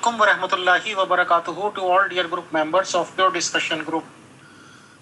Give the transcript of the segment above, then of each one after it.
Assalamualaikum warahmatullahi wabarakatuh to all dear group members of Pure Discussion Group.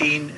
3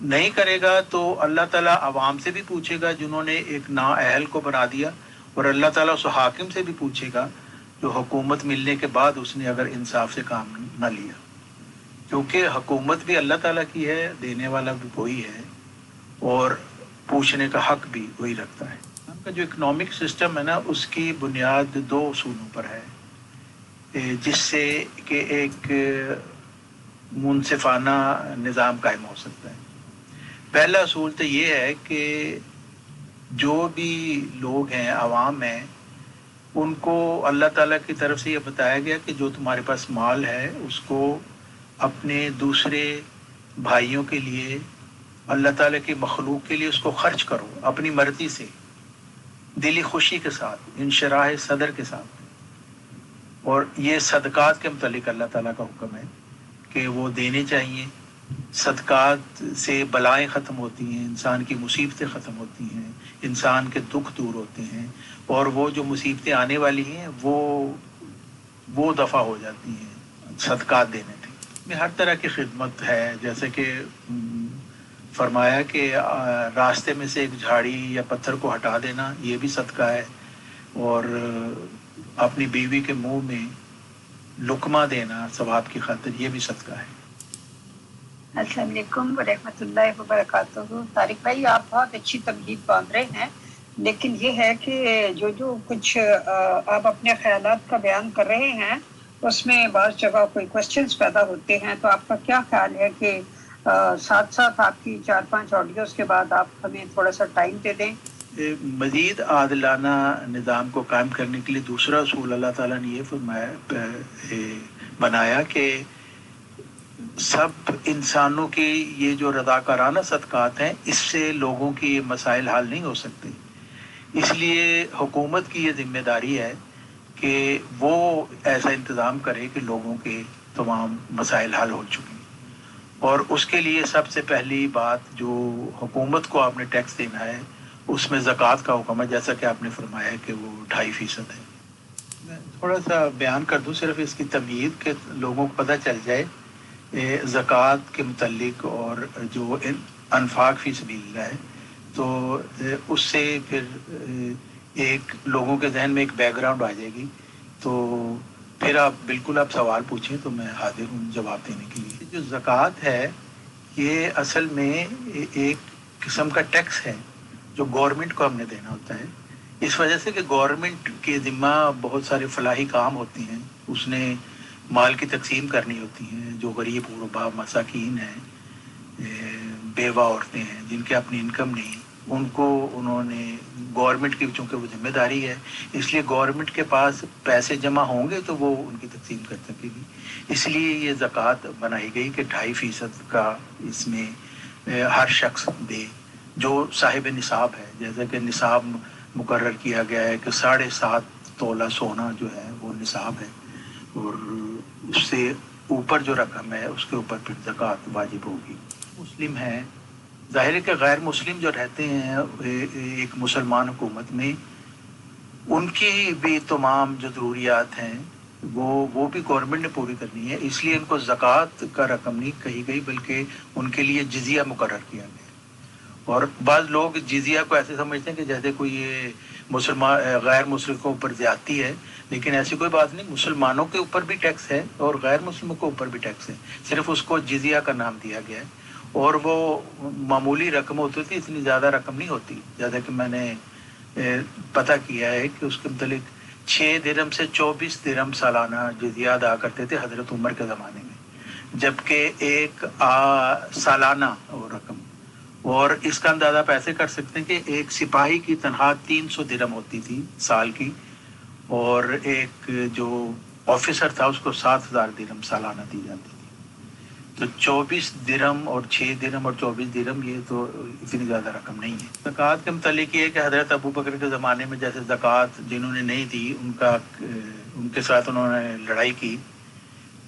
نہیں کرے گا تو اللہ تعالیٰ عوام سے بھی پوچھے گا جنہوں نے ایک نااہل کو بنا دیا، اور اللہ تعالیٰ اس حاکم سے بھی پوچھے گا جو حکومت ملنے کے بعد اس نے اگر انصاف سے کام نہ لیا، کیونکہ حکومت بھی اللہ تعالیٰ کی ہے، دینے والا بھی وہی ہے، اور پوچھنے کا حق بھی وہی رکھتا ہے۔ ہم کا جو اکنامک سسٹم ہے نا، اس کی بنیاد دو اصولوں پر ہے، جس سے کہ ایک منصفانہ نظام قائم ہو سکتا ہے۔ پہلا اصول تو یہ ہے کہ جو بھی لوگ ہیں، عوام ہیں، ان کو اللہ تعالیٰ کی طرف سے یہ بتایا گیا کہ جو تمہارے پاس مال ہے اس کو اپنے دوسرے بھائیوں کے لیے، اللہ تعالیٰ کی مخلوق کے لیے اس کو خرچ کرو اپنی مرضی سے، دلی خوشی کے ساتھ، انشراح صدر کے ساتھ۔ اور یہ صدقات کے متعلق اللہ تعالیٰ کا حکم ہے کہ وہ دینے چاہیے۔ صدقات سے بلائیں ختم ہوتی ہیں، انسان کی مصیبتیں ختم ہوتی ہیں، انسان کے دکھ دور ہوتے ہیں، اور وہ جو مصیبتیں آنے والی ہیں وہ دفع ہو جاتی ہیں صدقات دینے سے۔ میں ہر طرح کی خدمت ہے، جیسے کہ فرمایا کہ راستے میں سے ایک جھاڑی یا پتھر کو ہٹا دینا یہ بھی صدقہ ہے، اور اپنی بیوی کے منہ میں لقمہ دینا ثواب کی خاطر یہ بھی صدقہ ہے۔ السلام علیکم ورحمۃ اللہ وبرکاتہ۔ طارق بھائی، آپ بہت اچھی تمہید باندھ رہے ہیں، لیکن یہ ہے کہ جو کچھ آپ اپنے خیالات کا بیان کر رہے ہیں اس میں بعض جگہ کوئی کوشچنس پیدا ہوتے ہیں، تو آپ کا کیا خیال ہے کہ ساتھ ساتھ آپ کی 4-5 آڈیوز کے بعد آپ ہمیں تھوڑا سا ٹائم دے دیں؟ مزید عادلانہ نظام کو قائم کرنے کے لیے دوسرا اصول اللہ تعالیٰ نے یہ فرمایا بنایا کہ سب انسانوں کی یہ جو رضاکارانہ صدقات ہیں، اس سے لوگوں کی یہ مسائل حل نہیں ہو سکتے، اس لیے حکومت کی یہ ذمہ داری ہے کہ وہ ایسا انتظام کرے کہ لوگوں کے تمام مسائل حل ہو چکے ہیں۔ اور اس کے لیے سب سے پہلی بات جو حکومت کو آپ نے ٹیکس دینا ہے، اس میں زکوٰۃ کا حکم ہے، جیسا کہ آپ نے فرمایا کہ وہ 2.5% ہے۔ میں تھوڑا سا بیان کر دوں صرف اس کی تمہید کہ لوگوں کو پتہ چل جائے زکوٰۃ کے متعلق، اور جو انفاق فی سبیل اللہ ہے، تو اس سے پھر ایک لوگوں کے ذہن میں ایک بیک گراؤنڈ آ جائے گی، تو پھر آپ بالکل آپ سوال پوچھیں تو میں حاضر ہوں جواب دینے کے لیے۔ جو زکوٰۃ ہے یہ اصل میں ایک قسم کا ٹیکس ہے جو گورنمنٹ کو ہم نے دینا ہوتا ہے، اس وجہ سے کہ گورنمنٹ کے ذمہ بہت سارے فلاحی کام ہوتے ہیں، اس نے مال کی تقسیم کرنی ہوتی ہیں، جو غریب غربا مساکین ہیں، بیوہ عورتیں ہیں جن کے اپنی انکم نہیں، ان کو انہوں نے گورنمنٹ کی چونکہ وہ ذمہ داری ہے، اس لیے گورنمنٹ کے پاس پیسے جمع ہوں گے تو وہ ان کی تقسیم کر سکے گی، اس لیے یہ زکوٰۃ بنائی گئی کہ 2.5% کا اس میں ہر شخص دے جو صاحب نصاب ہے، جیسا کہ نصاب مقرر کیا گیا ہے کہ 7.5 تولہ سونا جو ہے وہ نصاب ہے، اور اس سے اوپر جو رقم ہے اس کے اوپر پھر زکوٰۃ واجب ہوگی۔ مسلم ہیں، ظاہر ہے کہ غیر مسلم جو رہتے ہیں ایک مسلمان حکومت میں، ان کی بھی تمام جو ضروریات ہیں وہ بھی گورنمنٹ نے پوری کرنی ہے، اس لیے ان کو زکوٰۃ کا رقم نہیں کہی گئی بلکہ ان کے لیے جزیہ مقرر کیا گیا۔ اور بعض لوگ جزیہ کو ایسے سمجھتے ہیں کہ جیسے کوئی یہ مسلمان غیر مسلم کے اوپر زیادتی ہے، لیکن ایسی کوئی بات نہیں، مسلمانوں کے اوپر بھی ٹیکس ہے اور غیر مسلموں کے اوپر بھی ٹیکس ہے، صرف اس کو جزیہ کا نام دیا گیا ہے، اور وہ معمولی رقم ہوتی تھی، اتنی زیادہ رقم نہیں ہوتی، جیسا کہ میں نے پتہ کیا ہے کہ اس کے متعلق 6 درہم سے 24 درہم سالانہ جزیہ ادا کرتے تھے حضرت عمر کے زمانے میں، جبکہ ایک سالانہ رقم، اور اس کا اندازہ آپ ایسے کر سکتے ہیں کہ ایک سپاہی کی تنخواہ 300 درہم ہوتی تھی سال کی، اور ایک جو آفیسر تھا اس کو 7,000 درہم سالانہ دی جاتی تھی۔ تو 24 درہم اور 6 درہم اور 24 درہم یہ تو اتنی زیادہ رقم نہیں ہے۔ زکوٰۃ کے متعلق یہ ہے کہ حضرت ابو بکر کے زمانے میں جیسے زکوٰۃ جنہوں نے نہیں دی ان کے ساتھ انہوں نے لڑائی کی،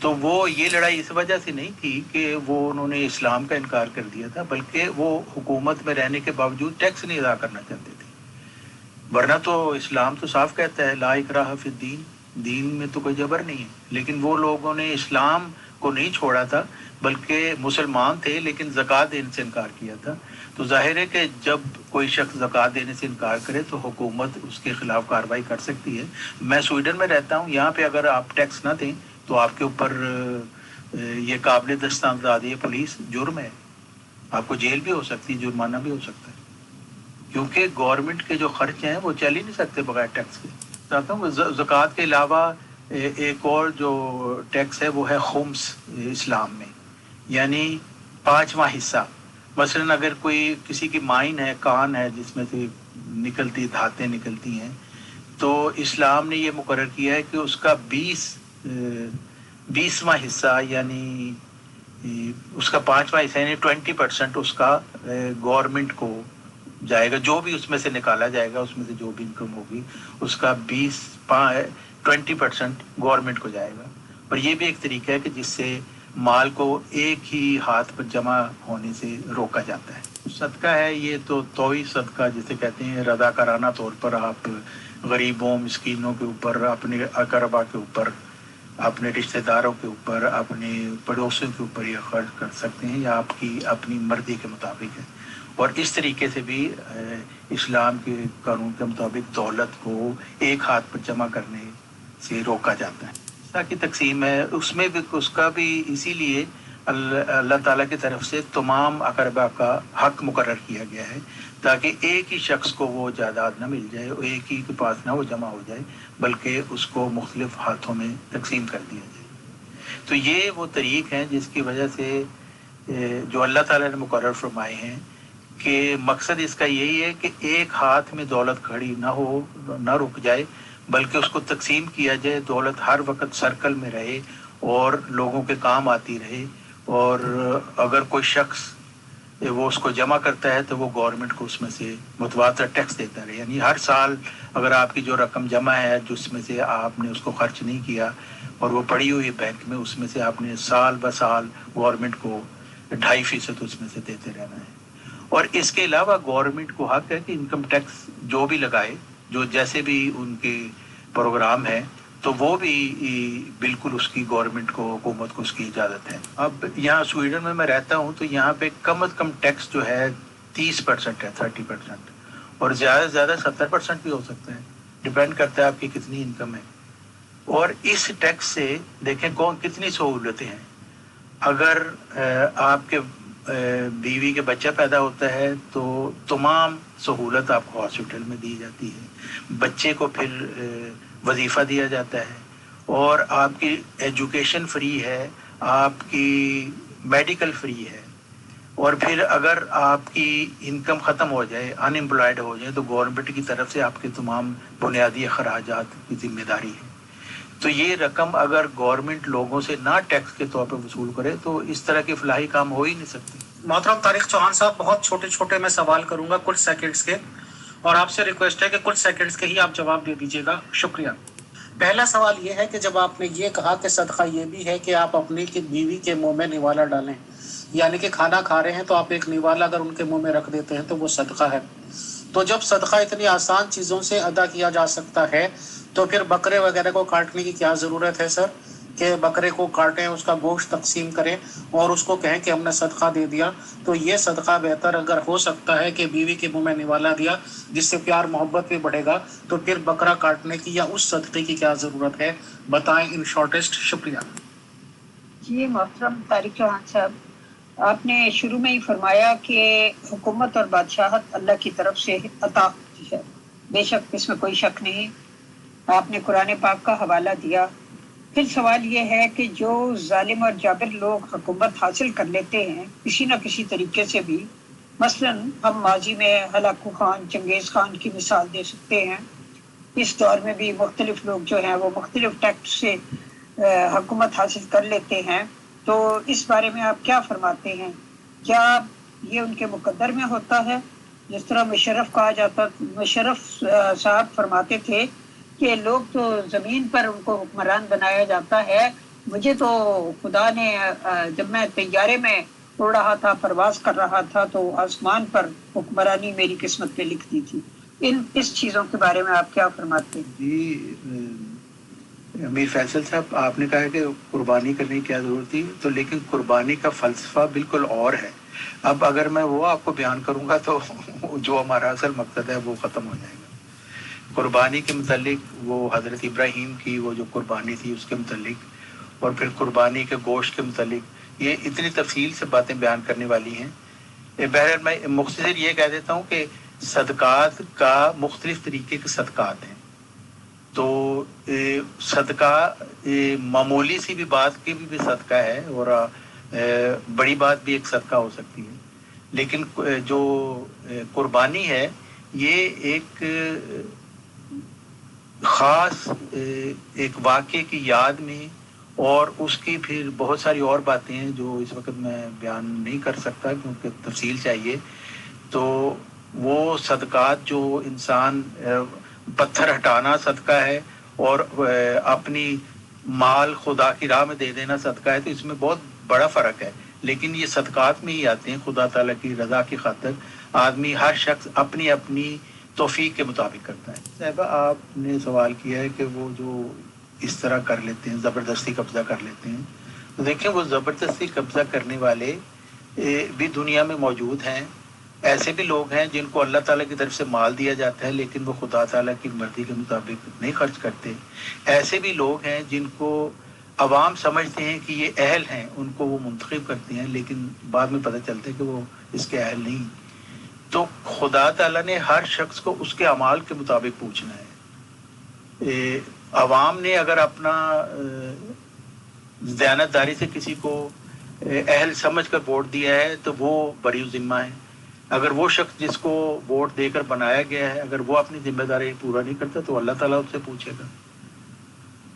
تو وہ یہ لڑائی اس وجہ سے نہیں تھی کہ وہ انہوں نے اسلام کا انکار کر دیا تھا، بلکہ وہ حکومت میں رہنے کے باوجود ٹیکس نہیں ادا کرنا چاہتے تھے، ورنہ تو اسلام تو صاف کہتا ہے لا اکراہ فی الدین، دین میں تو کوئی جبر نہیں ہے، لیکن وہ لوگوں نے اسلام کو نہیں چھوڑا تھا بلکہ مسلمان تھے لیکن زکوٰۃ دینے سے انکار کیا تھا. تو ظاہر ہے کہ جب کوئی شخص زکوٰۃ دینے سے انکار کرے تو حکومت اس کے خلاف کارروائی کر سکتی ہے. میں سویڈن میں رہتا ہوں, یہاں پہ اگر آپ ٹیکس نہ دیں تو آپ کے اوپر یہ قابل دستاویزی پولیس جرم ہے, آپ کو جیل بھی ہو سکتی ہے, جرمانہ بھی ہو سکتا ہے, کیونکہ گورنمنٹ کے جو خرچ ہیں وہ چل ہی نہیں سکتے بغیر ٹیکس کے. چاہتا ہوں زکوٰۃ کے علاوہ ایک اور جو ٹیکس ہے وہ ہے خمس اسلام میں, یعنی 5واں حصہ. مثلاً اگر کوئی کسی کی مائن ہے, کان ہے جس میں سے نکلتی دھاتیں نکلتی ہیں, تو اسلام نے یہ مقرر کیا ہے کہ اس کا 20واں حصہ یعنی اس کا 5واں حصہ یعنی 20% اس کا گورنمنٹ کو جائے گا. جو بھی اس میں سے نکالا جائے گا, اس میں سے جو بھی انکم ہوگی اس کا 20% گورنمنٹ کو جائے گا. اور یہ بھی ایک طریقہ ہے کہ جس سے مال کو ایک ہی ہاتھ پر جمع ہونے سے روکا جاتا ہے. صدقہ ہے یہ تو توئی صدقہ جسے کہتے ہیں, رضاکارانہ طور پر آپ غریبوں مسکینوں کے اوپر, اپنے اقربا کے اوپر, اپنے رشتہ داروں کے اوپر, اپنے پڑوسیوں کے اوپر یہ خرچ کر سکتے ہیں, یا آپ کی اپنی مرضی کے مطابق ہے. اور اس طریقے سے بھی اسلام کے قانون کے مطابق دولت کو ایک ہاتھ پر جمع کرنے سے روکا جاتا ہے. کی تقسیم ہے اس میں بھی, اس کا بھی اسی لیے اللہ تعالیٰ کی طرف سے تمام اقربا کا حق مقرر کیا گیا ہے, تاکہ ایک ہی شخص کو وہ جائیداد نہ مل جائے, اور ایک ہی کے پاس نہ وہ جمع ہو جائے, بلکہ اس کو مختلف ہاتھوں میں تقسیم کر دیا جائے. تو یہ وہ طریق ہیں جس کی وجہ سے جو اللہ تعالیٰ نے مقرر فرمائے ہیں کہ مقصد اس کا یہی ہے کہ ایک ہاتھ میں دولت کھڑی نہ ہو, نہ رک جائے, بلکہ اس کو تقسیم کیا جائے, دولت ہر وقت سرکل میں رہے اور لوگوں کے کام آتی رہے. اور اگر کوئی شخص وہ اس کو جمع کرتا ہے تو وہ گورنمنٹ کو اس میں سے متواتر ٹیکس دیتا رہے. یعنی ہر سال اگر آپ کی جو رقم جمع ہے جس میں سے آپ نے اس کو خرچ نہیں کیا اور وہ پڑی ہوئی بینک میں, اس میں سے آپ نے سال بہ سال گورنمنٹ کو 2.5% اس میں سے دیتے رہنا ہے. اور اس کے علاوہ گورنمنٹ کو حق ہے کہ انکم ٹیکس جو بھی لگائے, جو جیسے بھی ان کے پروگرام ہے, تو وہ بھی بالکل اس کی گورنمنٹ کو, حکومت کو اس کی اجازت ہے. اب یہاں سویڈن میں رہتا ہوں تو یہاں پہ کم از کم ٹیکس جو ہے 30% ہے, 30%, اور زیادہ سے زیادہ 70% بھی ہو سکتا ہے, ڈپینڈ کرتا ہے آپ کی کتنی انکم ہے. اور اس ٹیکس سے دیکھیں کتنی سہولتیں ہیں. اگر آپ کے بیوی کے بچہ پیدا ہوتا ہے تو تمام سہولت آپ کو ہاسپٹل میں دی جاتی ہے, بچے کو پھر وظیفہ دیا جاتا ہے, اور آپ کی ایجوکیشن فری ہے, آپ کی میڈیکل فری ہے. اور پھر اگر آپ کی انکم ختم ہو جائے, ان امپلائڈ ہو جائے, تو گورنمنٹ کی طرف سے آپ کے تمام بنیادی اخراجات کی ذمہ داری ہے. تو یہ رقم اگر گورنمنٹ لوگوں سے نہ ٹیکس کے طور پر وصول کرے تو اس طرح کے فلاحی کام ہو ہی نہیں سکتے. محترم طارق چوہان صاحب, بہت چھوٹے چھوٹے میں سوال کروں گا, کچھ سیکنڈز کے, اور آپ سے ریکویسٹ ہے کہ کچھ سیکنڈز کے ہی آپ جواب دے دیجیے گا. شکریہ. پہلا سوال یہ ہے کہ جب آپ نے یہ کہا کہ صدقہ یہ بھی ہے کہ آپ اپنی بیوی کے منہ میں نوالا ڈالیں, یعنی کہ کھانا کھا رہے ہیں تو آپ ایک نوالا اگر ان کے منہ میں رکھ دیتے ہیں تو وہ صدقہ ہے. تو جب صدقہ اتنی آسان چیزوں سے ادا کیا جا سکتا ہے تو پھر بکرے وغیرہ کو کاٹنے کی کیا ضرورت ہے سر, کہ بکرے کو کاٹیں, اس کا گوشت تقسیم کریں اور اس کو کہیں کہ ہم نے صدقہ دے دیا. تو یہ صدقہ بہتر اگر ہو سکتا ہے کہ بیوی کے منہ میں نوالا دیا جس سے پیار محبت بھی بڑھے گا, تو پھر بکرا کاٹنے کی یا اس صدقے کی کیا ضرورت ہے, بتائیں ان شارٹیسٹ. شکریہ. جی محترم طارق چوہان صاحب, آپ نے شروع میں ہی فرمایا کہ حکومت اور بادشاہت اللہ کی طرف سے عطا ہوتی ہے, بے شک اس میں کوئی شک نہیں. آپ نے قرآن پاک کا حوالہ دیا. پھر سوال یہ ہے کہ جو ظالم اور جابر لوگ حکومت حاصل کر لیتے ہیں کسی نہ کسی طریقے سے بھی, مثلا ہم ماضی میں ہلاکو خان, چنگیز خان کی مثال دے سکتے ہیں. اس دور میں بھی مختلف لوگ جو ہیں وہ مختلف ٹیکس سے حکومت حاصل کر لیتے ہیں. تو اس بارے میں آپ کیا فرماتے ہیں؟ کیا یہ ان کے مقدر میں ہوتا ہے؟ جس طرح مشرف کہا جاتا, مشرف صاحب فرماتے تھے کہ لوگ تو زمین پر ان کو حکمران بنایا جاتا ہے, مجھے تو خدا نے جب میں طیارے میں اڑ رہا تھا, پرواز کر رہا تھا, تو آسمان پر حکمرانی میری قسمت پہ لکھ دی تھی. اس چیزوں کے بارے میں آپ کیا فرماتے ہیں؟ جی, امیر فیصل صاحب، آپ نے کہا کہ قربانی کرنے کی کیا ضرورت تھی، تو لیکن قربانی کا فلسفہ بالکل اور ہے. اب اگر میں وہ آپ کو بیان کروں گا تو جو ہمارا اصل مقصد ہے وہ ختم ہو جائے گا. قربانی کے متعلق وہ حضرت ابراہیم کی وہ جو قربانی تھی اس کے متعلق، اور پھر قربانی کے گوشت کے متعلق یہ اتنی تفصیل سے باتیں بیان کرنے والی ہیں. بہرحال میں مختصر یہ کہہ دیتا ہوں کہ صدقات کا مختلف طریقے کے صدقات ہیں. تو صدقہ معمولی سی بھی بات کی بھی صدقہ ہے، اور بڑی بات بھی ایک صدقہ ہو سکتی ہے. لیکن جو قربانی ہے یہ ایک خاص ایک واقعے کی یاد میں، اور اس کی پھر بہت ساری اور باتیں ہیں جو اس وقت میں بیان نہیں کر سکتا کیونکہ تفصیل چاہیے. تو وہ صدقات جو انسان پتھر ہٹانا صدقہ ہے اور اپنی مال خدا کی راہ میں دے دینا صدقہ ہے، تو اس میں بہت بڑا فرق ہے. لیکن یہ صدقات میں ہی آتے ہیں. خدا تعالیٰ کی رضا کی خاطر آدمی ہر شخص اپنی اپنی توفیق کے مطابق کرتا ہے. صاحبہ آپ نے سوال کیا ہے کہ وہ جو اس طرح کر لیتے ہیں، زبردستی قبضہ کر لیتے ہیں، تو دیکھیں وہ زبردستی قبضہ کرنے والے بھی دنیا میں موجود ہیں. ایسے بھی لوگ ہیں جن کو اللہ تعالیٰ کی طرف سے مال دیا جاتا ہے لیکن وہ خدا تعالیٰ کی مرضی کے مطابق نہیں خرچ کرتے. ایسے بھی لوگ ہیں جن کو عوام سمجھتے ہیں کہ یہ اہل ہیں، ان کو وہ منتخب کرتے ہیں لیکن بعد میں پتہ چلتا ہے کہ وہ اس کے اہل نہیں. تو خدا تعالیٰ نے ہر شخص کو اس کے اعمال کے مطابق پوچھنا ہے. عوام نے اگر اپنا دیانتداری سے کسی کو اہل سمجھ کر ووٹ دیا ہے تو وہ بری ذمہ ہے. اگر وہ شخص جس کو ووٹ دے کر بنایا گیا ہے اگر وہ اپنی ذمہ داری پورا نہیں کرتا تو اللہ تعالیٰ اس سے پوچھے گا.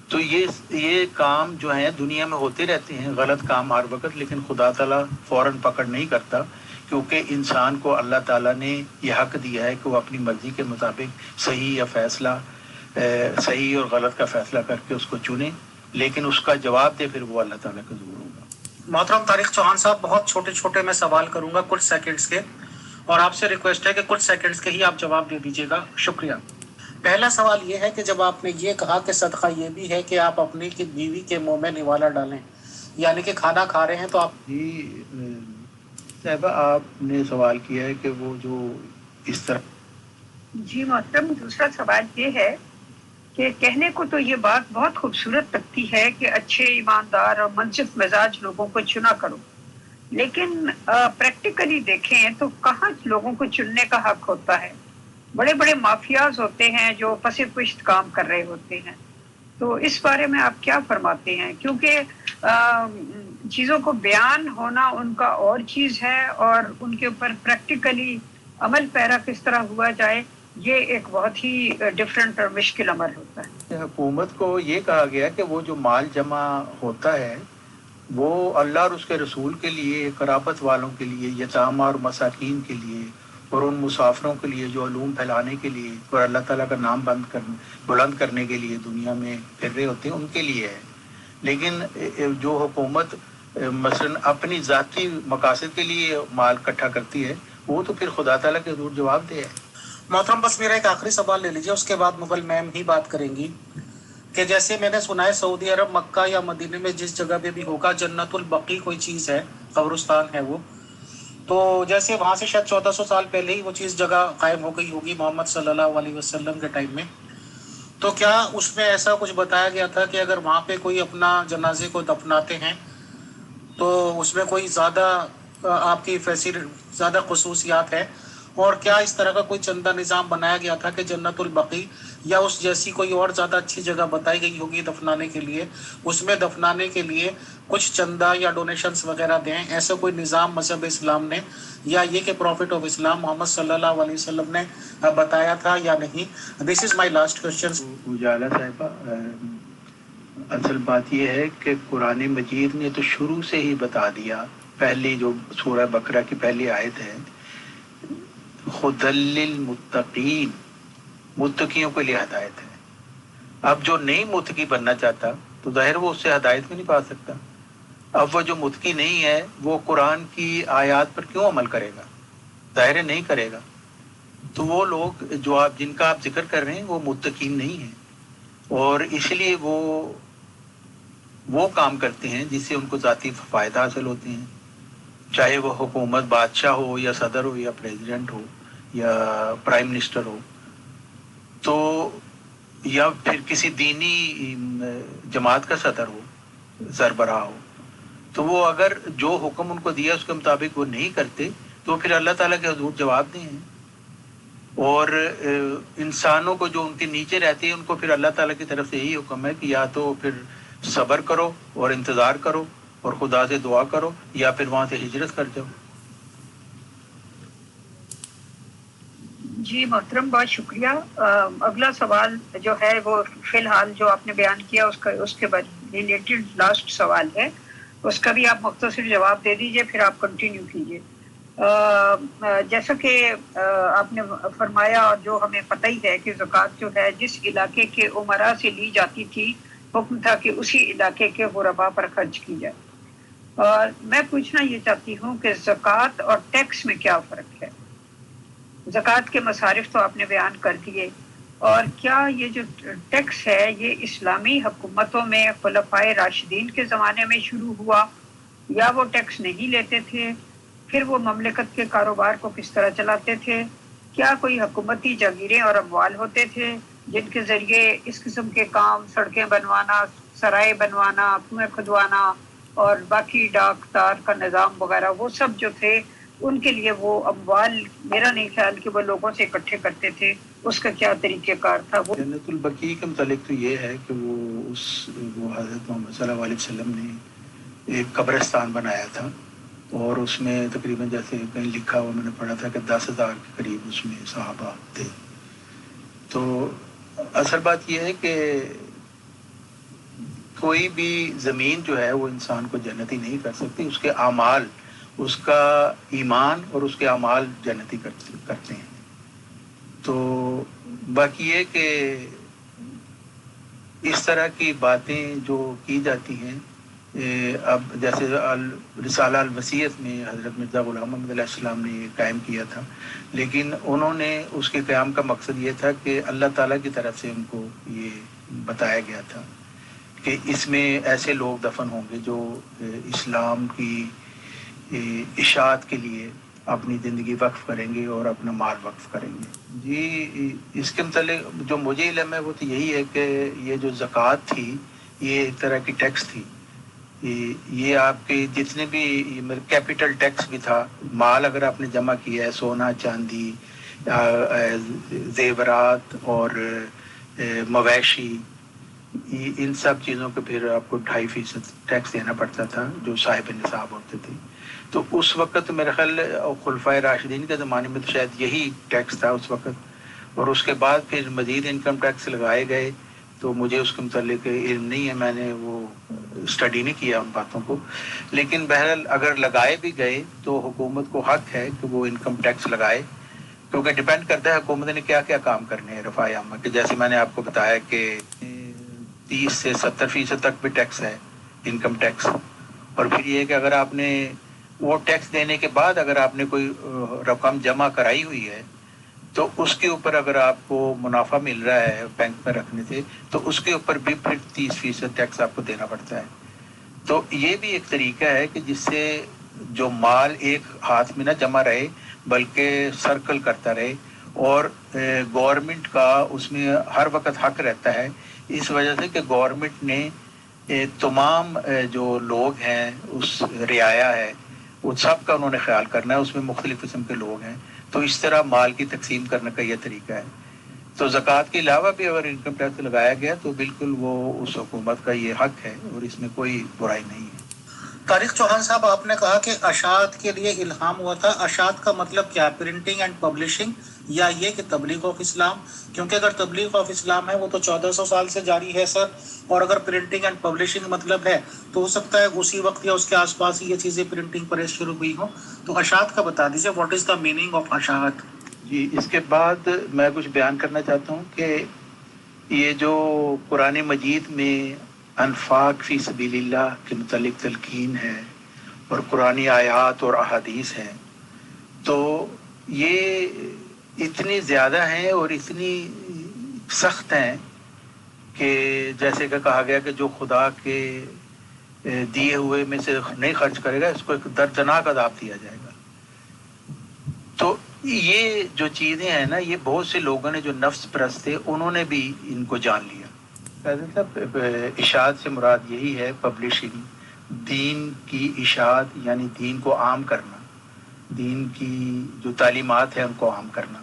تو یہ کام جو ہیں دنیا میں ہوتے رہتے ہیں، غلط کام ہر وقت، لیکن خدا تعالیٰ فوراً پکڑ نہیں کرتا کیونکہ انسان کو اللہ تعالیٰ نے یہ حق دیا ہے کہ وہ اپنی مرضی کے مطابق صحیح یا فیصلہ صحیح اور غلط کا فیصلہ کر کے اس کو چنے، لیکن اس کا جواب دے پھر وہ اللہ تعالیٰ کا ضرور ہوگا. محترم طارق چوہان صاحب، بہت چھوٹے چھوٹے میں سوال کروں گا کچھ سیکنڈز کے، اور آپ سے ریکویسٹ ہے کہ کچھ سیکنڈز کے ہی آپ جواب دے دیجیے گا. شکریہ. پہلا سوال یہ ہے کہ جب آپ نے یہ کہا کہ صدقہ یہ بھی ہے کہ آپ اپنی بیوی کے منہ میں نوالا ڈالیں، یعنی کہ کھانا کھا رہے ہیں تو آپ جی صاحبہ آپ نے سوال کیا ہے کہ وہ جو اس طرح. جی محترم، دوسرا سوال یہ ہے کہ کہنے کو تو یہ بات بہت خوبصورت لگتی ہے کہ اچھے ایماندار اور منصف مزاج لوگوں کو چنا کرو، لیکن پریکٹیکلی دیکھیں تو کہاں لوگوں کو چننے کا حق ہوتا ہے. بڑے بڑے مافیاز ہوتے ہیں جو پس پشت کام کر رہے ہوتے ہیں. تو اس بارے میں آپ کیا فرماتے ہیں؟ کیونکہ چیزوں کو بیان ہونا ان کا اور چیز ہے اور ان کے اوپر پریکٹیکلی عمل پیرا کس طرح ہوا جائے یہ ایک بہت ہی ڈفرینٹ اور مشکل عمل ہوتا ہے. حکومت کو یہ کہا گیا کہ وہ جو مال جمع ہوتا ہے وہ اللہ اور اس کے رسول کے لیے، قرابت والوں کے لیے، یتامى اور مساکین کے لیے، اور ان مسافروں کے لیے جو علوم پھیلانے کے لیے اور اللہ تعالیٰ کا نام بلند کرنے کے لیے دنیا میں پھر رہے ہوتے ہیں ان کے لیے ہے. لیکن جو حکومت مثلا اپنی ذاتی مقاصد کے لیے مال اکٹھا کرتی ہے وہ تو پھر خدا تعالیٰ کے حضور جواب دے ہے. محترم بس میرا ایک آخری سوال لے لیجیے، اس کے بعد مغل میم ہی بات کریں گی. کہ جیسے میں نے سنا ہے سعودی عرب مکہ یا مدینے میں جس جگہ پہ بھی ہوگا جنت البقیع کوئی چیز ہے، قبرستان ہے وہ، تو جیسے وہاں سے شاید 1400 سال پہلے ہی وہ چیز جگہ قائم ہو گئی ہوگی محمد صلی اللہ علیہ وسلم کے ٹائم میں، تو کیا اس میں ایسا کچھ بتایا گیا تھا کہ اگر وہاں پہ کوئی اپنا جنازے کو دفناتے ہیں تو اس میں کوئی زیادہ آپ کی زیادہ خصوصیات ہے؟ اور کیا اس طرح کا کوئی چندہ نظام بنایا گیا تھا کہ جنت البقیع یا اس جیسی کوئی اور زیادہ اچھی جگہ بتائی گئی ہوگی دفنانے کے لیے، اس میں دفنانے کے لیے کچھ چندہ یا ڈونیشنز وغیرہ دیں، ایسا کوئی نظام مذہب اسلام نے یا یہ کہ پروفٹ آف اسلام محمد صلی اللہ علیہ وسلم نے بتایا تھا یا نہیں؟ دس از مائی لاسٹ کوشچن. اجالا صاحبہ، اصل بات یہ ہے کہ قرآن مجید نے تو شروع سے ہی بتا دیا، پہلی جو سورہ بقرہ کی پہلی آیت ہے خُدًى لِّلْمُتَّقِينَ، متقیوں کے لیے ہدایت ہے. اب جو نہیں متقی بننا چاہتا تو ظاہر وہ اس سے ہدایت میں نہیں پا سکتا. اب وہ جو متقی نہیں ہے وہ قرآن کی آیات پر کیوں عمل کرے گا؟ ظاہر نہیں کرے گا. تو وہ لوگ جو جن کا آپ ذکر کر رہے ہیں وہ متقین نہیں ہیں. اور اس لیے وہ کام کرتے ہیں جس سے ان کو ذاتی فائدہ حاصل ہوتے ہیں، چاہے وہ حکومت بادشاہ ہو یا صدر ہو یا پریزیڈنٹ ہو یا پرائم منسٹر ہو، تو یا پھر کسی دینی جماعت کا صدر ہو، سربراہ ہو، تو وہ اگر جو حکم ان کو دیا اس کے مطابق وہ نہیں کرتے تو پھر اللہ تعالیٰ کے حضور جواب دیں ہیں، اور انسانوں کو جو ان کے نیچے رہتے ہیں ان کو پھر اللہ تعالیٰ کی طرف سے یہی حکم ہے کہ یا تو پھر صبر کرو اور انتظار کرو اور خدا سے دعا کرو، یا پھر وہاں سے ہجرت کر جاؤ۔ جی محترم، بہت شکریہ۔ اگلا سوال جو ہے وہ فی الحال جو آپ نے بیان کیا اس کے بعد ریلیٹڈ لاسٹ سوال ہے، اس کا بھی آپ مختصر جواب دے دیجئے، پھر آپ کنٹینیو کیجئے۔ جیسا کہ آپ نے فرمایا اور جو ہمیں پتہ ہی ہے کہ زکوٰۃ جو ہے جس علاقے کے عمرا سے لی جاتی تھی، حکم تھا کہ اسی علاقے کے غربا پر خرچ کی جائے۔ اور میں پوچھنا یہ چاہتی ہوں کہ زکوٰۃ اور ٹیکس میں کیا فرق ہے؟ زکوٰۃ کے مصارف تو آپ نے بیان کر دیے، اور کیا یہ جو ٹیکس ہے یہ اسلامی حکومتوں میں خلفائے راشدین کے زمانے میں شروع ہوا، یا وہ ٹیکس نہیں لیتے تھے؟ پھر وہ مملکت کے کاروبار کو کس طرح چلاتے تھے؟ کیا کوئی حکومتی جاگیریں اور اموال ہوتے تھے جن کے ذریعے اس قسم کے کام، سڑکیں بنوانا، سرائے بنوانا، کنویں کھدوانا اور باقی ڈاک تار کا نظام وغیرہ، وہ سب جو تھے ان کے لیے وہ اموال میرا نہیں خیال کہ وہ لوگوں سے اکٹھے کرتے تھے، اس کا کیا طریقہ کار تھا؟ وہ جنت البقیع کے متعلق تو یہ ہے کہ وہ حضرت محمد صلی اللہ علیہ وسلم نے ایک قبرستان بنایا تھا، اور اس میں تقریباً جیسے کہیں لکھا ہوا میں نے پڑھا تھا کہ 10,000 کے قریب اس میں صحابہ تھے۔ تو اصل بات یہ ہے کہ کوئی بھی زمین جو ہے وہ انسان کو جنتی نہیں کر سکتی، اس کے اعمال، اس کا ایمان اور اس کے اعمال جنتی کرتے ہیں۔ تو باقی یہ کہ اس طرح کی باتیں جو کی جاتی ہیں، اب جیسے رسالہ الوصیت میں حضرت مرزا غلام محمد علیہ السلام نے یہ قائم کیا تھا، لیکن انہوں نے اس کے قیام کا مقصد یہ تھا کہ اللہ تعالیٰ کی طرف سے ان کو یہ بتایا گیا تھا کہ اس میں ایسے لوگ دفن ہوں گے جو اسلام کی اشاعت کے لیے اپنی زندگی وقف کریں گے اور اپنا مال وقف کریں گے۔ جی اس کے متعلق جو مجھے علم ہے وہ تو یہی ہے کہ یہ جو زکوٰۃ تھی یہ ایک طرح کی ٹیکس تھی، یہ آپ کے جتنے بھی کیپٹل ٹیکس بھی تھا، مال اگر آپ نے جمع کیا ہے، سونا چاندی، زیورات اور مویشی، ان سب چیزوں کے پھر آپ کو 2.5% ٹیکس دینا پڑتا تھا جو صاحب نصاب ہوتے تھے۔ تو اس وقت میرے خیال خلفائے راشدین کے زمانے میں تو شاید یہی ٹیکس تھا اس وقت، اور اس کے بعد پھر مزید انکم ٹیکس لگائے گئے، تو مجھے اس کے متعلق علم نہیں ہے، میں نے وہ اسٹڈی نہیں کیا ان باتوں کو، لیکن بہرحال اگر لگائے بھی گئے تو حکومت کو حق ہے کہ وہ انکم ٹیکس لگائے، کیونکہ ڈیپینڈ کرتا ہے حکومت نے کیا کیا کام کرنے ہیں رفاع عامہ کے۔ جیسے میں نے آپ کو بتایا کہ 30 سے 70% تک بھی ٹیکس ہے، انکم ٹیکس، اور پھر یہ کہ اگر آپ نے وہ ٹیکس دینے کے بعد اگر آپ نے کوئی رقم جمع کرائی ہوئی ہے تو اس کے اوپر اگر آپ کو منافع مل رہا ہے بینک میں رکھنے سے تو اس کے اوپر بھی پھر 30% ٹیکس آپ کو دینا پڑتا ہے۔ تو یہ بھی ایک طریقہ ہے کہ جس سے جو مال ایک ہاتھ میں نہ جمع رہے بلکہ سرکل کرتا رہے، اور گورنمنٹ کا اس میں ہر وقت حق رہتا ہے، اس وجہ سے کہ گورنمنٹ نے تمام جو لوگ ہیں اس رعایا ہے وہ سب کا انہوں نے خیال کرنا ہے، اس میں مختلف قسم کے لوگ ہیں، تو اس طرح مال کی تقسیم کرنے کا یہ طریقہ ہے۔ تو زکوٰۃ کے علاوہ بھی اگر انکم ٹیکس لگایا گیا تو بالکل وہ اس حکومت کا یہ حق ہے اور اس میں کوئی برائی نہیں ہے۔ طارق چوہان صاحب، آپ نے کہا کہ اشاعت کے لیے الہام ہوا تھا، اشاعت کا مطلب کیا؟ پرنٹنگ اینڈ پبلشنگ، یا یہ کہ تبلیغ آف اسلام؟ کیونکہ اگر تبلیغ آف اسلام ہے وہ تو 1400 سال سے جاری ہے سر، اور اگر پرنٹنگ اینڈ پبلشنگ مطلب ہے تو ہو سکتا ہے اسی وقت یا اس کے آس پاس ہی یہ چیزیں پرنٹنگ پریس شروع ہوئی ہوں۔ تو اشاعت کا بتا دیجیے، what is the meaning of اشاعت؟ جی اس کے بعد میں کچھ بیان کرنا چاہتا ہوں کہ یہ جو قرآن مجید میں انفاق فی سبیل اللہ کے متعلق تلقین ہے اور قرآنی آیات اور احادیث ہیں، تو یہ اتنی زیادہ ہیں اور اتنی سخت ہیں کہ جیسے کہ کہا گیا کہ جو خدا کے دیے ہوئے میں سے نہیں خرچ کرے گا اس کو ایک دردناک عذاب دیا جائے گا. تو یہ جو چیزیں ہیں نا، یہ بہت سے لوگوں نے جو نفس پرست تھے انہوں نے بھی ان کو جان لیا. اشاعت سے مراد یہی ہے پبلشنگ، دین کی اشاعت یعنی دین کو عام کرنا، دین کی جو تعلیمات ہیں ان کو عام کرنا،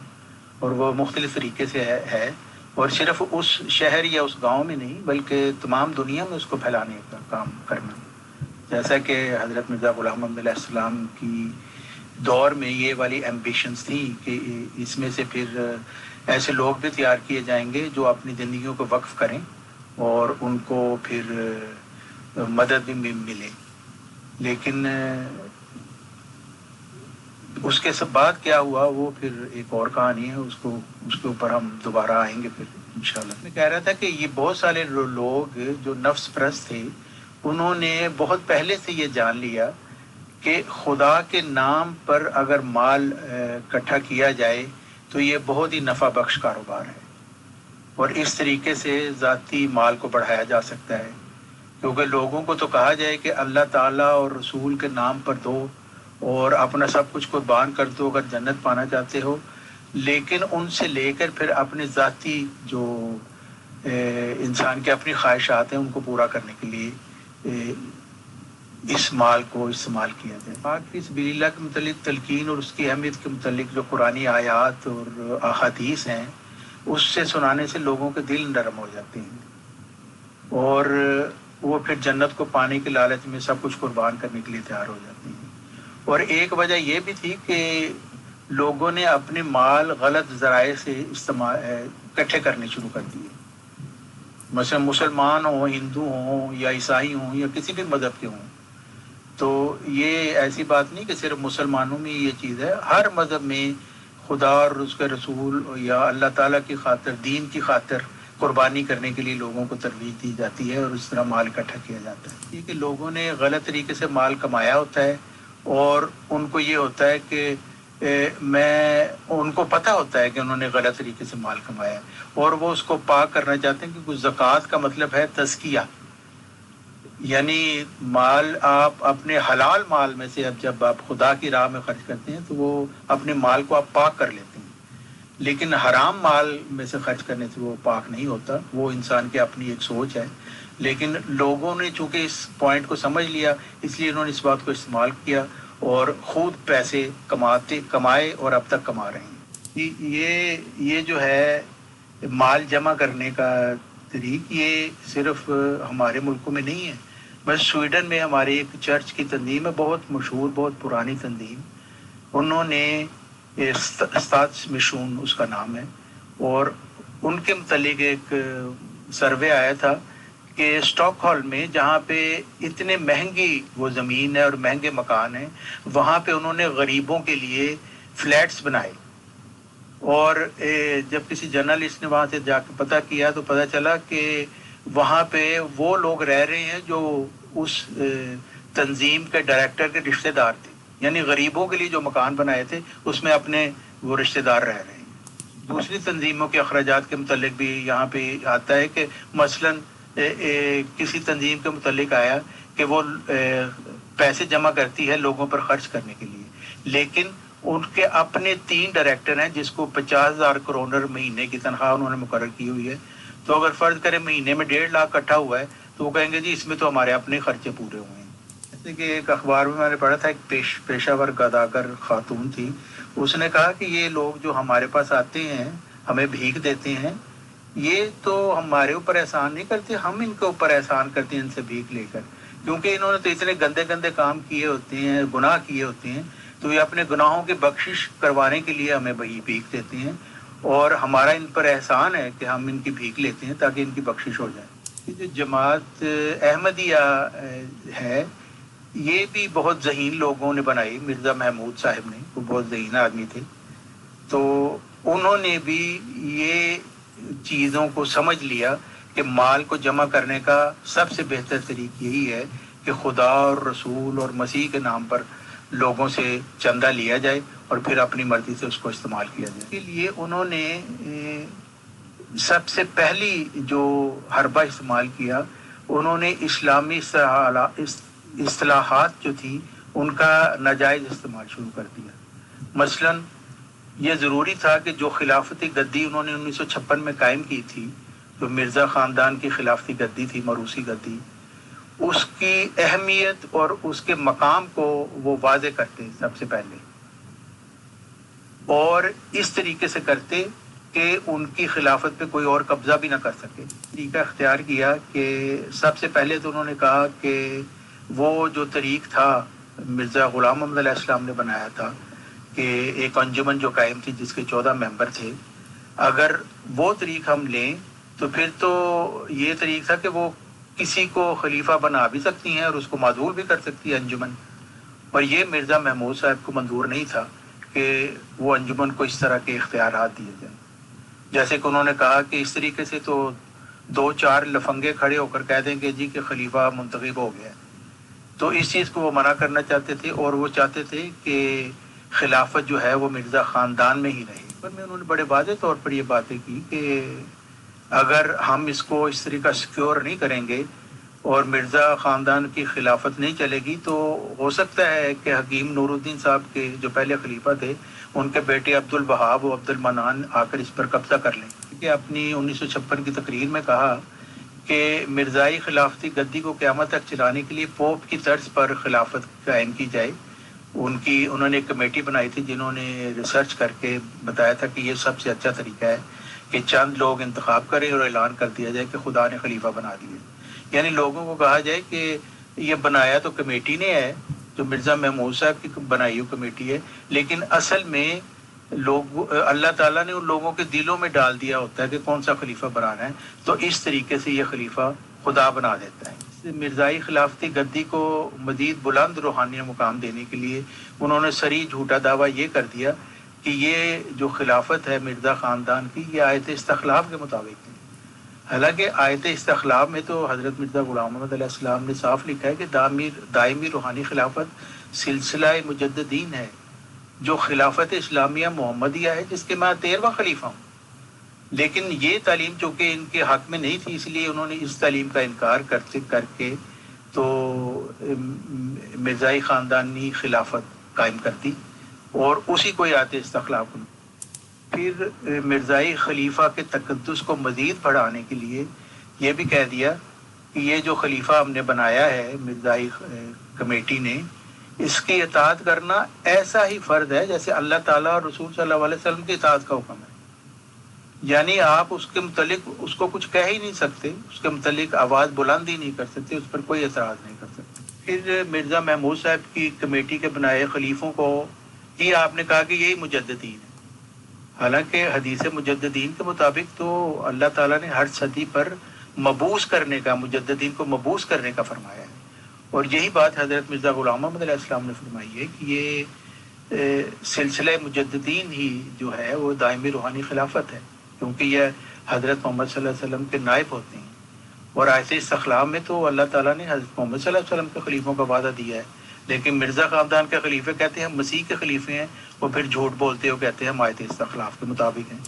اور وہ مختلف طریقے سے ہے اور صرف اس شہر یا اس گاؤں میں نہیں بلکہ تمام دنیا میں اس کو پھیلانے کا کام کرنا. جیسا کہ حضرت مرزا غلام محمد علیہ السلام کی دور میں یہ والی ایمبیشنز تھیں کہ اس میں سے پھر ایسے لوگ بھی تیار کیے جائیں گے جو اپنی زندگیوں کو وقف کریں اور ان کو پھر مدد بھی ملے. لیکن اس کے بعد کیا ہوا وہ پھر ایک اور کہانی ہے، اس کے اوپر ہم دوبارہ آئیں گے پھر انشاءاللہ. میں کہہ رہا تھا کہ یہ بہت سارے لوگ جو نفس پرست تھے انہوں نے بہت پہلے سے یہ جان لیا کہ خدا کے نام پر اگر مال اکٹھا کیا جائے تو یہ بہت ہی نفع بخش کاروبار ہے اور اس طریقے سے ذاتی مال کو بڑھایا جا سکتا ہے. کیونکہ لوگوں کو تو کہا جائے کہ اللہ تعالیٰ اور رسول کے نام پر دو اور اپنا سب کچھ قربان کر دو اگر جنت پانا چاہتے ہو، لیکن ان سے لے کر پھر اپنے ذاتی جو انسان کے اپنی خواہشات ہیں ان کو پورا کرنے کے لیے اس مال کو استعمال کیا جائے. پاک فی سبیل اللہ کے متعلق تلقین اور اس کی اہمیت کے متعلق جو قرآنی آیات اور احادیث ہیں اس سے سنانے سے لوگوں کے دل نرم ہو جاتے ہیں اور وہ پھر جنت کو پانے کے لالچ میں سب کچھ قربان کرنے کے لیے تیار ہو جاتے ہیں. اور ایک وجہ یہ بھی تھی کہ لوگوں نے اپنے مال غلط ذرائع سے اکٹھے کرنے شروع کر دیے. مثلا مسلمان ہوں، ہندو ہوں یا عیسائی ہوں یا کسی بھی مذہب کے ہوں، تو یہ ایسی بات نہیں کہ صرف مسلمانوں میں یہ چیز ہے، ہر مذہب میں خدا اور اس کے رسول یا اللہ تعالیٰ کی خاطر، دین کی خاطر قربانی کرنے کے لیے لوگوں کو ترغیب دی جاتی ہے اور اس طرح مال اکٹھا کیا جاتا ہے. کیونکہ لوگوں نے غلط طریقے سے مال کمایا ہوتا ہے اور ان کو یہ ہوتا ہے کہ ان کو پتہ ہوتا ہے کہ انہوں نے غلط طریقے سے مال کمایا اور وہ اس کو پاک کرنا چاہتے ہیں. کیونکہ زکوٰۃ کا مطلب ہے تزکیہ، یعنی مال آپ اپنے حلال مال میں سے جب آپ خدا کی راہ میں خرچ کرتے ہیں تو وہ اپنے مال کو آپ پاک کر لیتے ہیں. لیکن حرام مال میں سے خرچ کرنے سے وہ پاک نہیں ہوتا، وہ انسان کی اپنی ایک سوچ ہے. لیکن لوگوں نے چونکہ اس پوائنٹ کو سمجھ لیا اس لیے انہوں نے اس بات کو استعمال کیا اور خود پیسے کمائے اور اب تک کما رہے ہیں. یہ جو ہے مال جمع کرنے کا طریق یہ صرف ہمارے ملکوں میں نہیں ہے، بس سویڈن میں ہماری ایک چرچ کی تنظیم ہے، بہت مشہور، بہت پرانی تنظیم. انہوں نے استاذ مشون اس کا نام ہے، اور ان کے متعلق ایک سروے آیا تھا کہ اسٹاک ہولم میں جہاں پہ اتنے مہنگی وہ زمین ہے اور مہنگے مکان ہیں وہاں پہ انہوں نے غریبوں کے لیے فلیٹس بنائے. اور جب کسی جرنلسٹ نے وہاں سے جا کے پتہ کیا تو پتہ چلا کہ وہاں پہ وہ لوگ رہ رہے ہیں جو اس تنظیم کے ڈائریکٹر کے رشتہ دار تھے، یعنی غریبوں کے لیے جو مکان بنائے تھے اس میں اپنے وہ رشتہ دار رہ رہے ہیں. دوسری تنظیموں کے اخراجات کے متعلق بھی یہاں پہ آتا ہے کہ مثلاً کسی تنظیم کے متعلق آیا کہ وہ پیسے جمع کرتی ہے لوگوں پر خرچ کرنے کے لیے، لیکن ان کے اپنے 3 ڈائریکٹر ہیں جس کو 50,000 کرونر مہینے کی تنخواہ انہوں نے مقرر کی ہوئی ہے. تو اگر فرض کریں مہینے میں 1.5 لاکھ اکٹھا ہوا ہے تو وہ کہیں گے جی اس میں تو ہمارے اپنے خرچے پورے ہوئے ہیں. جیسے کہ ایک اخبار میں نے پڑھا تھا، ایک پیشہ ور اداکار خاتون تھی، اس نے کہا کہ یہ لوگ جو ہمارے پاس آتے ہیں ہمیں بھیک دیتے ہیں، یہ تو ہمارے اوپر احسان نہیں کرتے، ہم ان کے اوپر احسان کرتے ہیں ان سے بھیک لے کر، کیونکہ انہوں نے تو اتنے گندے گندے کام کیے ہوتے ہیں، گناہ کیے ہوتے ہیں، تو یہ اپنے گناہوں کی بخشش کروانے کے لیے ہمیں وہی بھیک دیتے ہیں اور ہمارا ان پر احسان ہے کہ ہم ان کی بھیک لیتے ہیں تاکہ ان کی بخشش ہو جائے. یہ جو جماعت احمدیہ ہے یہ بھی بہت ذہین لوگوں نے بنائی. مرزا محمود صاحب نے، وہ بہت ذہین آدمی تھے، تو انہوں نے بھی یہ چیزوں کو سمجھ لیا کہ مال کو جمع کرنے کا سب سے بہتر طریقہ یہی ہے کہ خدا اور رسول اور مسیح کے نام پر لوگوں سے چندہ لیا جائے اور پھر اپنی مرضی سے اس کو استعمال کیا جائے. اس کے لیے انہوں نے سب سے پہلی جو حربہ استعمال کیا، انہوں نے اسلامی اصطلاحات جو تھی ان کا ناجائز استعمال شروع کر دیا۔ مثلاً یہ ضروری تھا کہ جو خلافتی گدی انہوں نے 1956 میں قائم کی تھی، جو مرزا خاندان کی خلافتی گدی تھی، موروثی گدی، اس کی اہمیت اور اس کے مقام کو وہ واضح کرتے سب سے پہلے، اور اس طریقے سے کرتے کہ ان کی خلافت پہ کوئی اور قبضہ بھی نہ کر سکے۔ طریقہ اختیار کیا کہ سب سے پہلے تو انہوں نے کہا کہ وہ جو طریق تھا مرزا غلام محمد علیہ السلام نے بنایا تھا کہ ایک انجمن جو قائم تھی جس کے 14 ممبر تھے، اگر وہ طریق ہم لیں تو پھر تو یہ طریق تھا کہ وہ کسی کو خلیفہ بنا بھی سکتی ہیں اور اس کو معزول بھی کر سکتی ہے انجمن، اور یہ مرزا محمود صاحب کو منظور نہیں تھا کہ وہ انجمن کو اس طرح کے اختیارات دیے جائیں۔ جیسے کہ انہوں نے کہا کہ اس طریقے سے تو 2-4 لفنگے کھڑے ہو کر کہہ دیں گے جی کہ خلیفہ منتخب ہو گیا ہے، تو اس چیز کو وہ منع کرنا چاہتے تھے، اور وہ چاہتے تھے کہ خلافت جو ہے وہ مرزا خاندان میں ہی رہے۔ پر میں انہوں نے بڑے واضح طور پر یہ باتیں کی کہ اگر ہم اس کو اس طریقہ سیکیور نہیں کریں گے اور مرزا خاندان کی خلافت نہیں چلے گی، تو ہو سکتا ہے کہ حکیم نور الدین صاحب کے جو پہلے خلیفہ تھے ان کے بیٹے عبد الوہاب و عبد المنان آ کر اس پر قبضہ کر لیں۔ کہ اپنی 1956 کی تقریر میں کہا کہ مرزائی خلافتی گدی کو قیامت تک چلانے کے لیے پوپ کی طرز پر خلافت قائم کی جائے۔ انہوں نے ایک کمیٹی بنائی تھی جنہوں نے ریسرچ کر کے بتایا تھا کہ یہ سب سے اچھا طریقہ ہے کہ چند لوگ انتخاب کریں اور اعلان کر دیا جائے کہ خدا نے خلیفہ بنا دیے، یعنی لوگوں کو کہا جائے کہ یہ بنایا تو کمیٹی نے ہے، جو مرزا محمود صاحب کی بنائی ہوئی کمیٹی ہے، لیکن اصل میں لوگ اللہ تعالیٰ نے ان لوگوں کے دلوں میں ڈال دیا ہوتا ہے کہ کون سا خلیفہ بنانا ہے، تو اس طریقے سے یہ خلیفہ خدا بنا دیتا ہے۔ مرزائی خلافتی گدی کو مزید بلند روحانی مقام دینے کے لیے انہوں نے صریح جھوٹا دعویٰ یہ کر دیا کہ یہ جو خلافت ہے مرزا خاندان کی، یہ آیت استخلاف کے مطابق ہے۔ حالانکہ آیت استخلاف میں تو حضرت مرزا غلام محمد علیہ السلام نے صاف لکھا ہے کہ دائمی روحانی خلافت سلسلہ مجددین ہے، جو خلافت اسلامیہ محمدیہ ہے جس کے میں 13واں خلیفہ ہوں۔ لیکن یہ تعلیم چونکہ ان کے حق میں نہیں تھی، اس لیے انہوں نے اس تعلیم کا انکار کر کے تو مرزائی خاندانی خلافت قائم کر دی اور اسی کو آیت استخلاف کو۔ پھر مرزائی خلیفہ کے تقدس کو مزید بڑھانے کے لیے یہ بھی کہہ دیا کہ یہ جو خلیفہ ہم نے بنایا ہے مرزائی کمیٹی نے، اس کی اطاعت کرنا ایسا ہی فرض ہے جیسے اللہ تعالیٰ اور رسول صلی اللہ علیہ وسلم کی اطاعت کا حکم ہے، یعنی آپ اس کے متعلق اس کو کچھ کہہ ہی نہیں سکتے، اس کے متعلق آواز بلند ہی نہیں کر سکتے، اس پر کوئی اعتراض نہیں کر سکتے۔ پھر مرزا محمود صاحب کی کمیٹی کے بنائے خلیفوں کو ہی آپ نے کہا کہ یہی مجددین ہے، حالانکہ حدیث مجددین کے مطابق تو اللہ تعالیٰ نے ہر صدی پر مبعوث کرنے کا، مجددین کو مبعوث کرنے کا فرمایا ہے، اور یہی بات حضرت مرزا غلام محمد علیہ السلام نے فرمائی ہے کہ یہ سلسلہ مجددین ہی جو ہے وہ دائمی روحانی خلافت ہے، کیونکہ یہ حضرت محمد صلی اللہ علیہ وسلم کے نائب ہوتے ہیں، اور آیت استخلاف میں تو اللہ تعالیٰ نے حضرت محمد صلی اللہ علیہ وسلم کے خلیفوں کا وعدہ دیا ہے، لیکن مرزا خاندان کے خلیفے کہتے ہیں ہم مسیح کے خلیفے ہیں، وہ پھر جھوٹ بولتے ہو کہتے ہیں ہم آیت استخلاف کے مطابق ہیں۔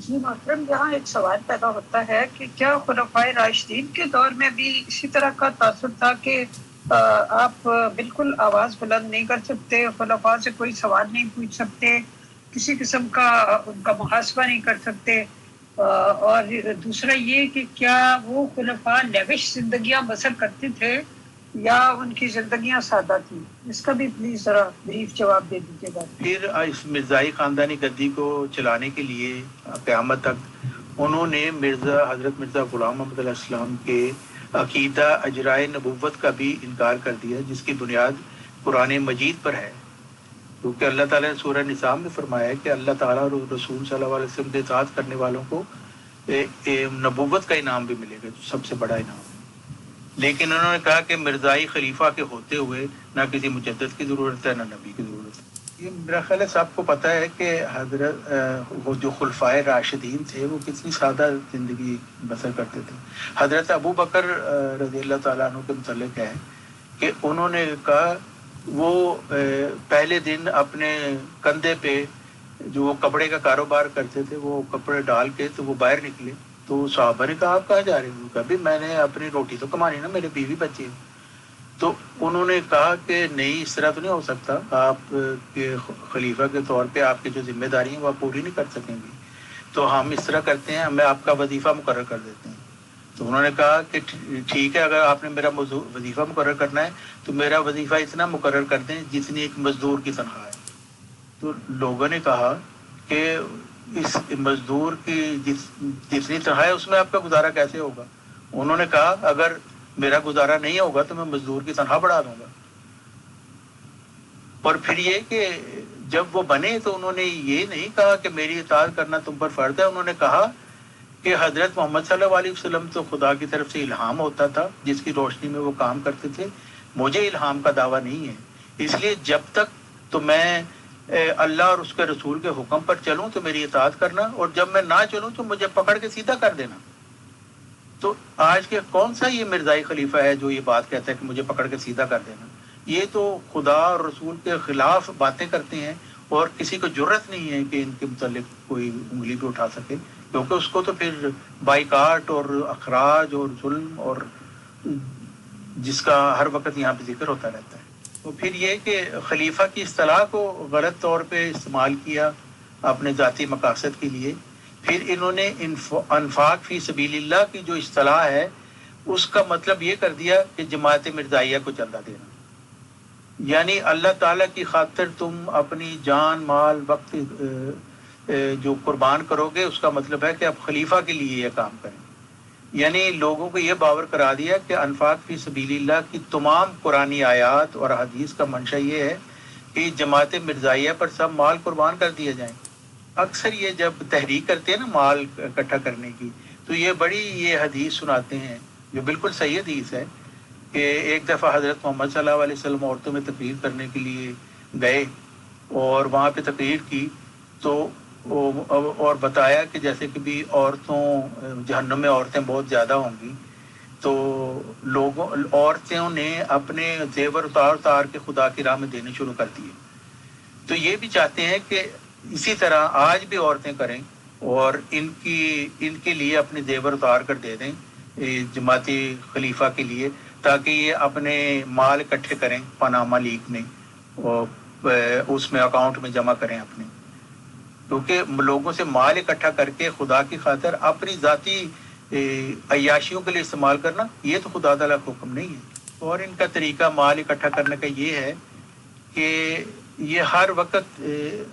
جی محترم، یہاں ایک سوال پیدا ہوتا ہے کہ کیا خلفائے راشدین کے دور میں بھی اسی طرح کا تاثر تھا کہ آپ بالکل آواز بلند نہیں کر سکتے، خلفاء سے کوئی سوال نہیں پوچھ سکتے، کسی قسم کا ان کا محاسبہ نہیں کر سکتے، اور دوسرا یہ کہ کیا وہ خلفاء لیوش زندگیاں بسر کرتے تھے یا ان کی زندگیاں سادہ تھیں؟ اس کا بھی پلیز ذرا بریف جواب دے دیجیے گا۔ پھر اس مرزائی خاندانی گدی کو چلانے کے لیے قیامت تک انہوں نے حضرت مرزا غلام محمد علیہ السلام کے عقیدہ اجرائے نبوت کا بھی انکار کر دیا، جس کی بنیاد قرآن مجید پر ہے، کیونکہ اللہ تعالیٰ نے سورہ نساء میں فرمایا ہے کہ اللہ تعالیٰ اور رسول صلی اللہ علیہ وسلم کی اطاعت کرنے والوں کو نبوت کا انعام بھی ملے گا، جو سب سے بڑا انعام ہے۔ لیکن انہوں نے کہا کہ مرزائی خلیفہ کے ہوتے ہوئے نہ کسی مجدد کی ضرورت ہے نہ نبی کی ضرورت ہے۔ یہ میرا خیال ہے سب کو پتہ ہے کہ حضرت وہ جو خلفائے راشدین تھے وہ کتنی سادہ زندگی بسر کرتے تھے۔ حضرت ابو بکر رضی اللہ تعالیٰ عنہ کے متعلق ہے کہ انہوں نے کہا وہ پہلے دن اپنے کندھے پہ جو وہ کپڑے کا کاروبار کرتے تھے، وہ کپڑے ڈال کے تو وہ باہر نکلے، تو صحابہ نے کہا آپ کہاں جا رہے ہیں؟ کبھی میں نے اپنی روٹی تو کمانی نا، میرے بیوی بچے ہیں۔ تو انہوں نے کہا کہ نہیں، اس طرح تو نہیں ہو سکتا، آپ کے خلیفہ کے طور پہ آپ کی جو ذمہ داری ہیں وہ آپ پوری نہیں کر سکیں گے، تو ہم اس طرح کرتے ہیں، ہمیں آپ کا وظیفہ مقرر کر دیتے ہیں۔ تو انہوں نے کہا کہ ٹھیک ہے، اگر آپ نے میرا وظیفہ مقرر کرنا ہے تو میرا وظیفہ اتنا مقرر کر دیں جتنی ایک مزدور کی تنخواہ ہے۔ تو لوگوں نے کہا کہ اس مزدور کی جتنی تنخواہ ہے اس میں آپ کا گزارا کیسے ہوگا؟ انہوں نے کہا اگر میرا گزارا نہیں ہوگا تو میں مزدور کی تنخواہ بڑھا دوں گا۔ اور پھر یہ کہ جب وہ بنے تو انہوں نے یہ نہیں کہا کہ میری اطاعت کرنا تم پر فرض ہے، انہوں نے کہا کہ حضرت محمد صلی اللہ علیہ وسلم تو خدا کی طرف سے الہام ہوتا تھا جس کی روشنی میں وہ کام کرتے تھے، مجھے الہام کا دعویٰ نہیں ہے، اس لیے جب تک تو میں اللہ اور اس کے رسول کے حکم پر چلوں تو میری اطاعت کرنا، اور جب میں نہ چلوں تو مجھے پکڑ کے سیدھا کر دینا۔ تو آج کے کون سا یہ مرزائی خلیفہ ہے جو یہ بات کہتا ہے کہ مجھے پکڑ کے سیدھا کر دینا؟ یہ تو خدا اور رسول کے خلاف باتیں کرتے ہیں، اور کسی کو جرت نہیں ہے کہ ان کے متعلق کوئی انگلی بھی اٹھا سکے، کیونکہ اس کو تو پھر بائیکاٹ اور اخراج اور ظلم اور جس کا ہر وقت یہاں پہ ذکر ہوتا رہتا ہے۔ تو پھر یہ کہ خلیفہ کی اصطلاح کو غلط طور پہ استعمال کیا اپنے ذاتی مقاصد کے لیے۔ پھر انہوں نے انفاق فی سبیل اللہ کی جو اصطلاح ہے اس کا مطلب یہ کر دیا کہ جماعت مرزائیہ کو چندہ دینا، یعنی اللہ تعالیٰ کی خاطر تم اپنی جان مال وقت جو قربان کرو گے، اس کا مطلب ہے کہ آپ خلیفہ کے لیے یہ کام کریں۔ یعنی لوگوں کو یہ باور کرا دیا کہ انفاق فی سبیل اللہ کی تمام قرآنی آیات اور حدیث کا منشا یہ ہے کہ جماعت مرزائیہ پر سب مال قربان کر دیے جائیں۔ اکثر یہ جب تحریک کرتے ہیں نا مال اکٹھا کرنے کی، تو یہ بڑی یہ حدیث سناتے ہیں جو بالکل صحیح حدیث ہے کہ ایک دفعہ حضرت محمد صلی اللہ علیہ وسلم عورتوں میں تقریر کرنے کے لیے گئے اور وہاں پہ تقریر کی، تو اور بتایا کہ جیسے کہ بھی جہنم میں عورتیں بہت زیادہ ہوں گی، تو عورتوں نے اپنے زیور اتار کے خدا کی راہ میں دینے شروع کر دیے۔ تو یہ بھی چاہتے ہیں کہ اسی طرح آج بھی عورتیں کریں اور ان کے لیے اپنے زیور اتار کر دے دیں جماعتی خلیفہ کے لیے، تاکہ یہ اپنے مال اکٹھے کریں پاناما لیک میں اور اس میں اکاؤنٹ میں جمع کریں اپنے، کیونکہ لوگوں سے مال اکٹھا کر کے خدا کی خاطر اپنی ذاتی عیاشیوں کے لیے استعمال کرنا یہ تو خدا تعالیٰ کا حکم نہیں ہے۔ اور ان کا طریقہ مال اکٹھا کرنے کا یہ ہے کہ یہ ہر وقت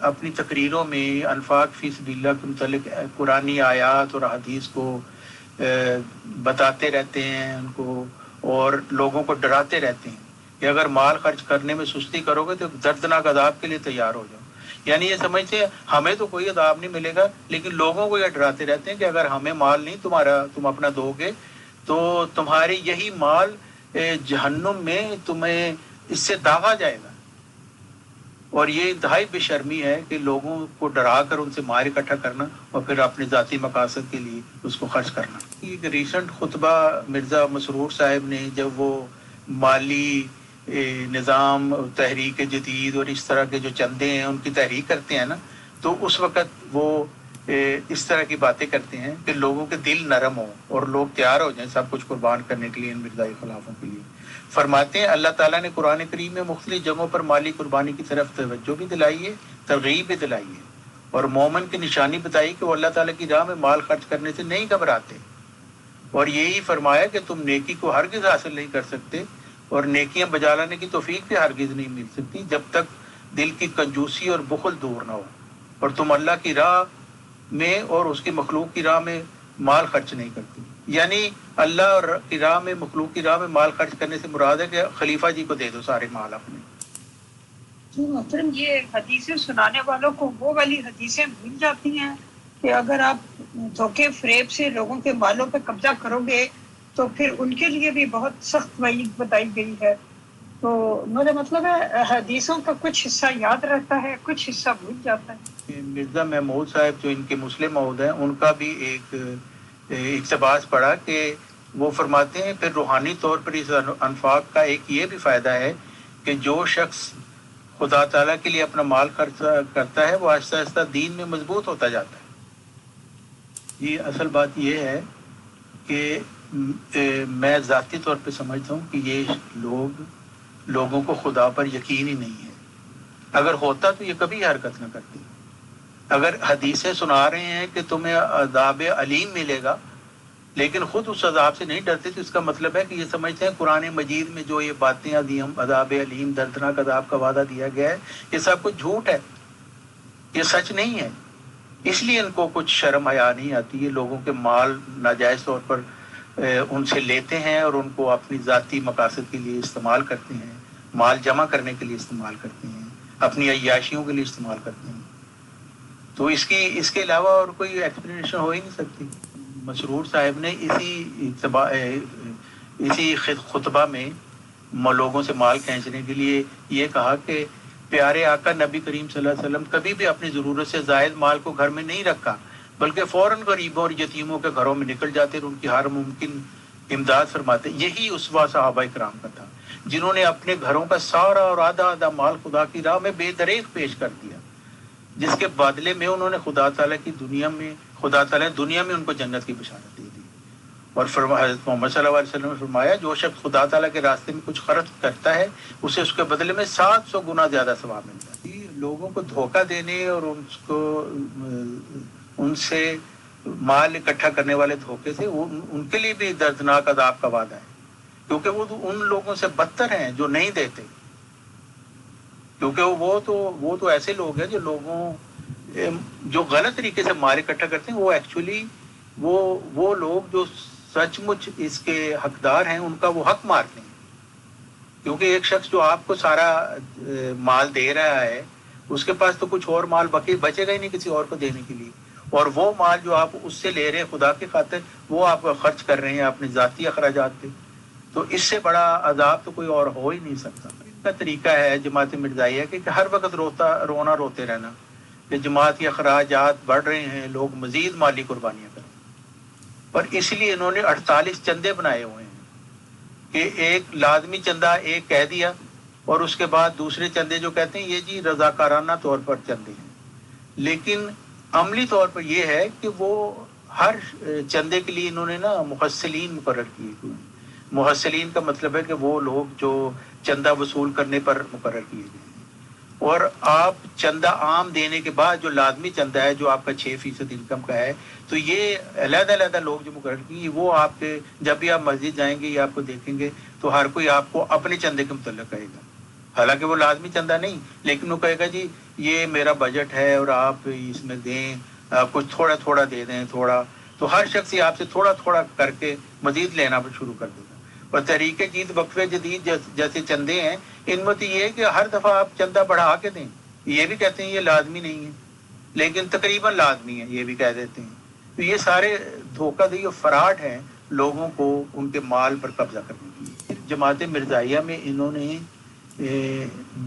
اپنی تقریروں میں انفاق فی سبیل اللہ کے متعلق قرآنی آیات اور حدیث کو بتاتے رہتے ہیں ان کو، اور لوگوں کو ڈراتے رہتے ہیں کہ اگر مال خرچ کرنے میں سستی کرو گے تو دردناک عذاب کے لیے تیار ہو جاؤ۔ یعنی یہ سمجھتے ہیں ہمیں تو کوئی عذاب نہیں ملے گا، لیکن لوگوں کو یہ ڈراتے رہتے ہیں کہ اگر ہمیں مال نہیں تم اپنا دو گے تو تمہاری یہی مال جہنم میں تمہیں اس سے داغا جائے گا۔ اور یہ انتہائی بے شرمی ہے کہ لوگوں کو ڈرا کر ان سے مال اکٹھا کرنا اور پھر اپنے ذاتی مقاصد کے لیے اس کو خرچ کرنا۔ ایک ریسنٹ خطبہ مرزا مسرور صاحب نے جب وہ مالی نظام تحریک جدید اور اس طرح کے جو چندے ہیں ان کی تحریک کرتے ہیں نا، تو اس وقت وہ اس طرح کی باتیں کرتے ہیں کہ لوگوں کے دل نرم ہوں اور لوگ تیار ہو جائیں سب کچھ قربان کرنے کے لیے ان مرزائی خلافوں کے لیے۔ فرماتے ہیں اللہ تعالیٰ نے قرآن کریم میں مختلف جگہوں پر مالی قربانی کی طرف توجہ بھی دلائی ہے، ترغیب بھی دلائی ہے، اور مومن کی نشانی بتائی کہ وہ اللہ تعالیٰ کی راہ میں مال خرچ کرنے سے نہیں گھبراتے، اور یہی فرمایا کہ تم نیکی کو ہرگز حاصل نہیں کر سکتے اور نیکیاں بجا لانے کی توفیق بھی ہرگز نہیں مل سکتی جب تک دل کی کنجوسی اور بخل دور نہ ہو، اور تم اللہ کی راہ میں اور اس کی مخلوق کی راہ میں مال خرچ نہیں کرتی۔ یعنی اللہ کی راہ میں مخلوق کی راہ میں مال خرچ کرنے سے مراد ہے کہ خلیفہ جی کو دے دو سارے مال اپنے۔ محترم، یہ حدیثیں سنانے والوں کو وہ والی حدیثیں بھول جاتی ہیں کہ اگر آپ دھوکے فریب سے لوگوں کے مالوں پہ قبضہ کرو گے تو پھر ان کے لیے بھی بہت سخت وعید بتائی گئی ہے۔ تو میرا مطلب ہے حدیثوں کا کچھ حصہ یاد رہتا ہے، کچھ حصہ بھول جاتا ہے۔ مرزا محمود صاحب جو ان کے مسلم مود ہیں، ان کا بھی ایک اقتباس پڑھا کہ وہ فرماتے ہیں پھر روحانی طور پر اس انفاق کا ایک یہ بھی فائدہ ہے کہ جو شخص خدا تعالیٰ کے لیے اپنا مال خرچ کرتا ہے وہ آہستہ آہستہ دین میں مضبوط ہوتا جاتا ہے۔ یہ اصل بات یہ ہے کہ میں ذاتی طور پہ سمجھتا ہوں کہ یہ لوگوں کو خدا پر یقین ہی نہیں ہے۔ اگر ہوتا تو یہ کبھی حرکت نہ کرتی۔ اگر حدیثیں سنا رہے ہیں کہ تمہیں عذاب علیم ملے گا لیکن خود اس عذاب سے نہیں ڈرتے تو اس کا مطلب ہے کہ یہ سمجھتے ہیں قرآن مجید میں جو یہ باتیں عذاب علیم دردناک عذاب کا وعدہ دیا گیا ہے یہ سب کچھ جھوٹ ہے، یہ سچ نہیں ہے۔ اس لیے ان کو کچھ شرم حیا نہیں آتی، یہ لوگوں کے مال ناجائز طور پر ان سے لیتے ہیں اور ان کو اپنی ذاتی مقاصد کے لیے استعمال کرتے ہیں، مال جمع کرنے کے لیے استعمال کرتے ہیں، اپنی عیاشیوں کے لیے استعمال کرتے ہیں۔ تو اس کے علاوہ اور کوئی ایکسپلینیشن ہو ہی نہیں سکتی۔ مسرور صاحب نے اسی خطبہ میں لوگوں سے مال کھینچنے کے لیے یہ کہا کہ پیارے آقا نبی کریم صلی اللہ علیہ وسلم کبھی بھی اپنی ضرورت سے زائد مال کو گھر میں نہیں رکھا بلکہ فوراً غریبوں اور یتیموں کے گھروں میں نکل جاتے اور ان کی ہر ممکن امداد فرماتے۔ یہی اسوہ صحابہ کرام کا تھا جنہوں نے اپنے گھروں کا سارا اور آدھا مال خدا کی راہ میں بے دریغ پیش کر دیا، جس کے بدلے میں انہوں نے خدا تعالیٰ نے دنیا میں ان کو جنت کی بشارت دے دی۔ اور حضرت محمد صلی اللہ علیہ وسلم نے فرمایا جو شخص خدا تعالیٰ کے راستے میں کچھ خرچ کرتا ہے اسے اس کے بدلے میں 700 گنا زیادہ ثواب ملتا ہے۔ لوگوں کو دھوکہ دینے اور ان سے مال اکٹھا کرنے والے دھوکے سے ان کے لیے بھی دردناک عذاب کا وعدہ ہے، کیونکہ وہ ان لوگوں سے بدتر ہیں جو نہیں دیتے، کیونکہ وہ تو ایسے لوگ ہیں جو غلط طریقے سے مال اکٹھا کرتے ہیں، وہ ایکچولی وہ لوگ جو سچ مچ اس کے حقدار ہیں ان کا وہ حق مارتے ہیں، کیونکہ ایک شخص جو آپ کو سارا مال دے رہا ہے اس کے پاس تو کچھ اور مال بچے گا ہی نہیں کسی اور کو دینے کے لیے، اور وہ مال جو آپ اس سے لے رہے ہیں خدا کی خاطر وہ آپ خرچ کر رہے ہیں اپنے ذاتی اخراجات پہ، تو اس سے بڑا عذاب تو کوئی اور ہو ہی نہیں سکتا۔ ان کا طریقہ ہے جماعت مرزائیہ کہ ہر وقت روتے رہنا کہ جماعت کے اخراجات بڑھ رہے ہیں، لوگ مزید مالی قربانیاں کریں، اور اس لیے انہوں نے 48 چندے بنائے ہوئے ہیں کہ ایک لازمی چندہ ایک کہہ دیا اور اس کے بعد دوسرے چندے جو کہتے ہیں یہ جی رضاکارانہ طور پر چندے ہیں، لیکن عملی طور پر یہ ہے کہ وہ ہر چندے کے لیے انہوں نے محصلین مقرر کیے ہوئے ہیں۔ محصلین کا مطلب ہے کہ وہ لوگ جو چندہ وصول کرنے پر مقرر کیے گئے ہیں، اور آپ چندہ عام دینے کے بعد جو لازمی چندہ ہے جو آپ کا 6% انکم کا ہے تو یہ علیحدہ لوگ جو مقرر کیے وہ آپ کے جب بھی آپ مسجد جائیں گے یا آپ کو دیکھیں گے تو ہر کوئی آپ کو اپنے چندے کے متعلق کہے گا، حالانکہ وہ لازمی چندہ نہیں، لیکن وہ کہے گا جی یہ میرا بجٹ ہے اور آپ اس میں دیں، کچھ تھوڑا دے دیں تھوڑا، تو ہر شخص ہی آپ سے تھوڑا کر کے مزید لینا شروع کر دے گا۔ اور تحریک جدید وقفے جدید جیسے چندے ہیں ان میں تو یہ ہے کہ ہر دفعہ آپ چندہ بڑھا کے دیں، یہ بھی کہتے ہیں یہ لازمی نہیں ہے لیکن تقریباً لازمی ہے یہ بھی کہہ دیتے ہیں، تو یہ سارے دھوکہ دہی اور فراڈ ہیں لوگوں کو ان کے مال پر قبضہ کرنے کے لیے۔ جماعت مرزائیہ میں انہوں نے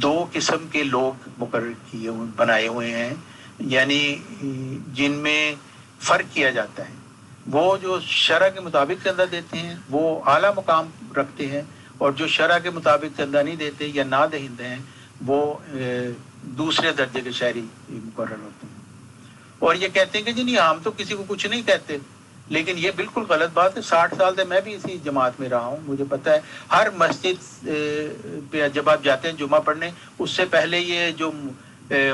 2 قسم کے لوگ مقرر بنائے ہوئے ہیں، یعنی جن میں فرق کیا جاتا ہے، وہ جو شرع کے مطابق چندہ دیتے ہیں وہ اعلیٰ مقام رکھتے ہیں، اور جو شرع کے مطابق چندہ نہیں دیتے یا نہ دہندے ہیں وہ دوسرے درجے کے شہری مقرر ہوتے ہیں، اور یہ کہتے ہیں کہ جی نہیں ہم تو کسی کو کچھ نہیں کہتے، لیکن یہ بالکل غلط بات ہے۔ 60 سال سے میں بھی اسی جماعت میں رہا ہوں، مجھے پتہ ہے ہر مسجد پہ جب آپ جاتے ہیں جمعہ پڑھنے اس سے پہلے یہ جو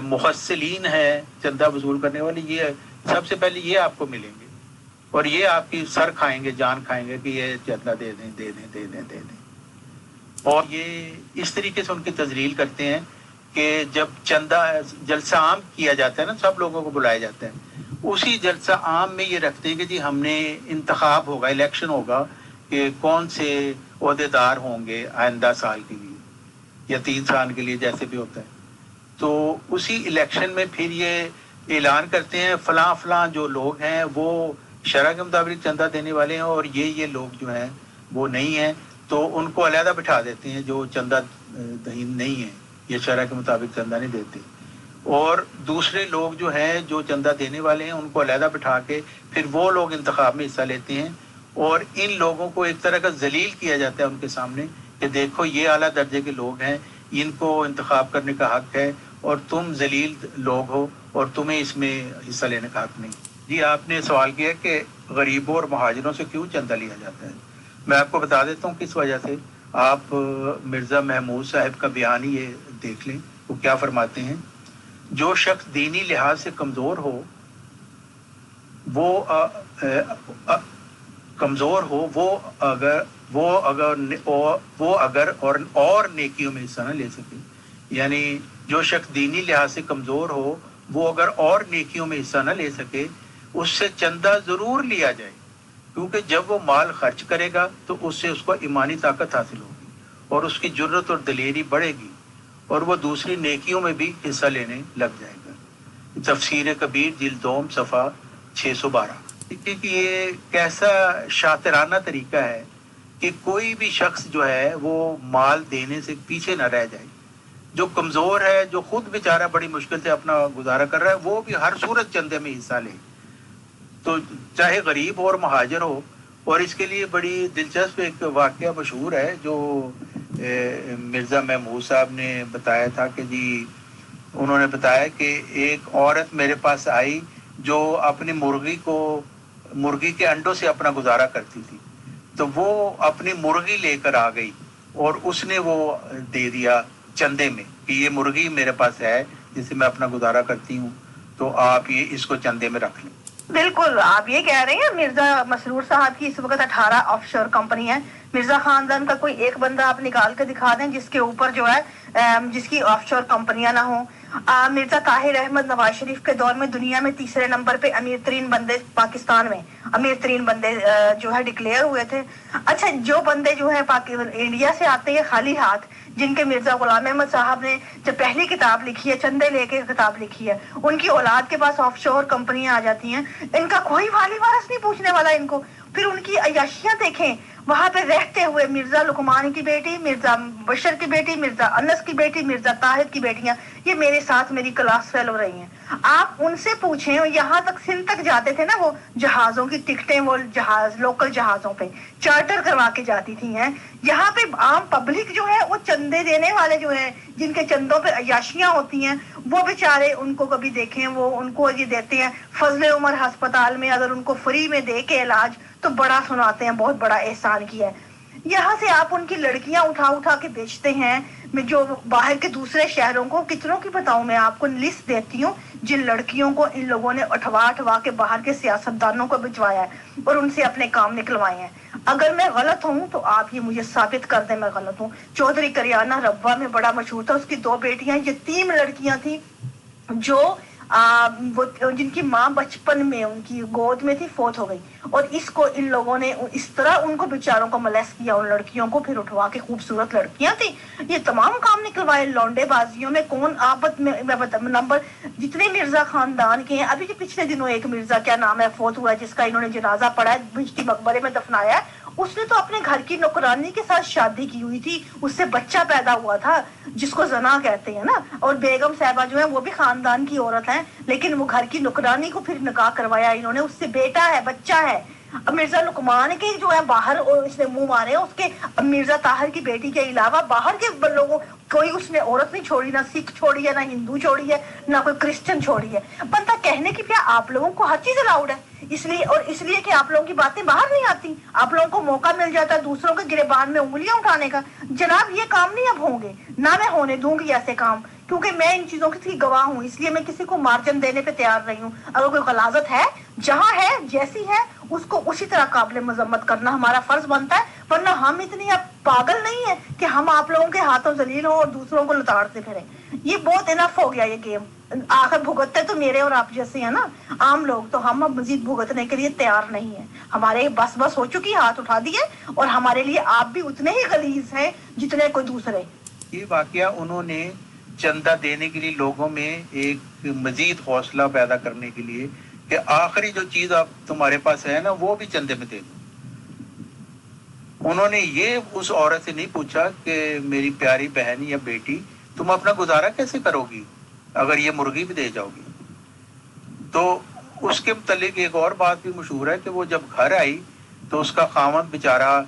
محصلین ہیں چندہ وصول کرنے والے یہ سب سے پہلے یہ آپ کو ملیں گے اور یہ آپ کی سر کھائیں گے جان کھائیں گے کہ یہ چندہ دے دیں، اور یہ اس طریقے سے ان کی تذلیل کرتے ہیں کہ جب چندہ جلسہ عام کیا جاتا ہے سب لوگوں کو بلایا جاتا ہے، اسی جلسہ عام میں یہ رکھتے ہیں کہ جی ہم نے انتخاب ہوگا، الیکشن ہوگا کہ کون سے عہدیدار ہوں گے آئندہ سال کے لیے یا 3 سال کے لیے جیسے بھی ہوتا ہے، تو اسی الیکشن میں پھر یہ اعلان کرتے ہیں فلاں جو لوگ ہیں وہ شرع کے مطابق چندہ دینے والے ہیں اور یہ لوگ جو ہیں وہ نہیں ہیں، تو ان کو علیحدہ بٹھا دیتے ہیں جو چندہ دہین نہیں ہیں، یہ شرع کے مطابق چندہ نہیں دیتے، اور دوسرے لوگ جو ہیں جو چندہ دینے والے ہیں ان کو علیحدہ بٹھا کے پھر وہ لوگ انتخاب میں حصہ لیتے ہیں، اور ان لوگوں کو ایک طرح کا ذلیل کیا جاتا ہے ان کے سامنے کہ دیکھو یہ اعلیٰ درجے کے لوگ ہیں، ان کو انتخاب کرنے کا حق ہے اور تم ذلیل لوگ ہو اور تمہیں اس میں حصہ لینے کا حق نہیں۔ جی آپ نے سوال کیا کہ غریبوں اور مہاجروں سے کیوں چندہ لیا جاتا ہے۔ میں آپ کو بتا دیتا ہوں کس وجہ سے۔ آپ مرزا محمود صاحب کا بیان ہی یہ دیکھ لیں، وہ کیا فرماتے ہیں۔ جو شخص دینی لحاظ سے کمزور ہو وہ اگر اور نیکیوں میں حصہ نہ لے سکے، یعنی جو شخص دینی لحاظ سے کمزور ہو وہ اگر اور نیکیوں میں حصہ نہ لے سکے اس سے چندہ ضرور لیا جائے، کیونکہ جب وہ مال خرچ کرے گا تو اس سے اس کو ایمانی طاقت حاصل ہوگی اور اس کی جرت اور دلیری بڑھے گی اور وہ دوسری نیکیوں میں بھی حصہ لینے لگ جائے گا۔ تفسیر کبیر جلد 2 صفحہ 612۔ کہ یہ کیسا شاطرانہ طریقہ ہے کہ کوئی بھی شخص جو ہے وہ مال دینے سے پیچھے نہ رہ جائے۔ جو کمزور ہے، جو خود بیچارہ بڑی مشکل سے اپنا گزارا کر رہا ہے، وہ بھی ہر صورت چندے میں حصہ لے، تو چاہے غریب ہو اور مہاجر ہو۔ اور اس کے لیے بڑی دلچسپ ایک واقعہ مشہور ہے جو مرزا محمود صاحب نے بتایا تھا کہ جی انہوں نے بتایا کہ ایک عورت میرے پاس آئی جو اپنی مرغی کے انڈوں سے اپنا گزارا کرتی تھی، تو وہ اپنی مرغی لے کر آ گئی اور اس نے وہ دے دیا چندے میں کہ یہ مرغی میرے پاس ہے جس سے میں اپنا گزارا کرتی ہوں، تو آپ یہ اس کو چندے میں رکھ لیں۔ بالکل آپ یہ کہہ رہے ہیں مرزا مسرور صاحب کی اس وقت 18 آف شور کمپنی ہے۔ مرزا خاندان کا کوئی ایک بندہ آپ نکال کے دکھا دیں جس کے اوپر جو ہے جس کی آف شور کمپنیاں نہ ہوں۔ مرزا طاہر احمد نواز شریف کے دور میں دنیا میں تیسرے نمبر پہ امیر ترین بندے، پاکستان میں امیر ترین بندے جو ہے ڈکلیئر ہوئے تھے۔ اچھا جو بندے جو ہے انڈیا سے آتے ہیں خالی ہاتھ، جن کے مرزا غلام احمد صاحب نے جب پہلی کتاب لکھی ہے، چندے لے کے کتاب لکھی ہے، ان کی اولاد کے پاس آف شور کمپنیاں آ جاتی ہیں، ان کا کوئی والی وارث نہیں پوچھنے والا ان کو۔ پھر ان کی عیاشیاں دیکھیں، وہاں پہ رہتے ہوئے مرزا لقمان کی بیٹی، مرزا بشر کی بیٹی، مرزا انس کی بیٹی، مرزا طاہر کی بیٹیاں، یہ میرے ساتھ میری کلاس فیلو رہی ہیں۔ آپ ان سے پوچھیں، یہاں تک سندھ تک جاتے تھے نا، وہ جہازوں کی ٹکٹیں وہ جہاز لوکل جہازوں پہ چارٹر کروا کے جاتی تھی ہیں۔ یہاں پہ عام پبلک جو ہے وہ چندے دینے والے جو ہیں، جن کے چندوں پہ عیاشیاں ہوتی ہیں، وہ بیچارے ان کو کبھی دیکھیں، وہ ان کو یہ دیتے ہیں فضل عمر ہسپتال میں، اگر ان کو فری میں دے کے علاج تو بڑا سناتے ہیں بہت بڑا احسان کیا ہے۔ یہاں سے آپ ان کی لڑکیاں اٹھا اٹھا کے بیچتے ہیں، میں جو باہر کے دوسرے شہروں کو کتنوں کی بتاؤں، میں آپ کو لسٹ دیتی ہوں جن لڑکیوں کو ان لوگوں نے اٹھوا کے باہر کے سیاستدانوں کو بھجوایا ہے اور ان سے اپنے کام نکلوائے ہیں۔ اگر میں غلط ہوں تو آپ یہ مجھے ثابت کر دیں میں غلط ہوں۔ چودھری کریانہ ربوہ میں بڑا مشہور تھا، اس کی 2 بیٹیاں یتیم لڑکیاں تھیں جو جن کی ماں بچپن میں ان کی گود میں تھی، فوت ہو گئی، اور اس کو ان لوگوں نے اس طرح ان کو بیچاروں کو ملیس کیا، ان لڑکیوں کو، پھر اٹھوا کے، خوبصورت لڑکیاں تھیں، یہ تمام کام نکلوائے لونڈے بازیوں میں۔ کون آپت میں نمبر جتنے مرزا خاندان کے ہیں، ابھی جو پچھلے دنوں ایک مرزا کیا نام ہے فوت ہوا ہے، جس کا انہوں نے جنازہ پڑھا ہے، بھشتی مقبرے میں دفنایا ہے، اس نے تو اپنے گھر کی نوکرانی کے ساتھ شادی کی ہوئی تھی، اس سے بچہ پیدا ہوا تھا جس کو زنا کہتے ہیں نا۔ اور بیگم صاحبہ جو ہے وہ بھی خاندان کی عورت ہیں، لیکن وہ گھر کی نوکرانی کو پھر نکاح کروایا انہوں نے، اس سے بیٹا ہے، بچہ ہے۔ مرزا لقمان کے جو ہے باہر اس نے منہ مارے، اس کے مرزا طاہر کی بیٹی کے علاوہ باہر کے لوگوں کوئی اس نے عورت نہیں چھوڑی، نہ سکھ چھوڑی ہے، نہ ہندو چھوڑی ہے، نہ کوئی کرسچن چھوڑی ہے۔ بندہ کہنے کی کیا، آپ لوگوں کو ہر چیز الاؤڈ ہے، اس لیے کہ آپ لوگوں کی باتیں باہر نہیں آتی، آپ لوگوں کو موقع مل جاتا ہے دوسروں کے گریبان میں انگلیاں اٹھانے کا۔ جناب یہ کام نہیں اب ہوں گے، نہ میں ہونے دوں گی ایسے کام، کیونکہ میں ان چیزوں کی گواہ ہوں، اس لیے میں کسی کو مارجن دینے پہ تیار نہیں ہوں۔ اگر کوئی غلاظت ہے، جہاں ہے جیسی ہے، اس کو اسی طرح قابل مذمت کرنا ہمارا فرض بنتا ہے، ورنہ ہم اتنی اب پاگل نہیں ہیں کہ ہم آپ لوگوں کے ہاتھوں ذلیل ہوں اور دوسروں کو لتاڑتے پھریں۔ یہ بہت انف ہو گیا یہ گیم، آخر بھگتتے تو میرے اور آپ جیسے ہیں نا عام لوگ، تو ہم اب مزید بھگتنے کے لیے تیار نہیں ہیں، ہمارے بس ہو چکی، ہاتھ اٹھا دیے، اور ہمارے لیے آپ بھی اتنے ہی غلیظ ہیں جتنے کوئی دوسرے۔ یہ واقعہ انہوں نے چندہ دینے کے لیے لوگوں میں ایک مزید حوصلہ پیدا کرنے کے لیے کہ آخری جو چیز آپ تمہارے پاس ہے نا وہ بھی چندے میں دے دو۔ انہوں نے یہ اس عورت سے نہیں پوچھا کہ میری پیاری بہن یا بیٹی تم اپنا گزارا کیسے کرو گی اگر یہ مرغی بھی دے جاؤ گی۔ تو اس کے متعلق ایک اور بات بھی مشہور ہے کہ وہ جب گھر آئی تو اس کا خاوند بیچارہ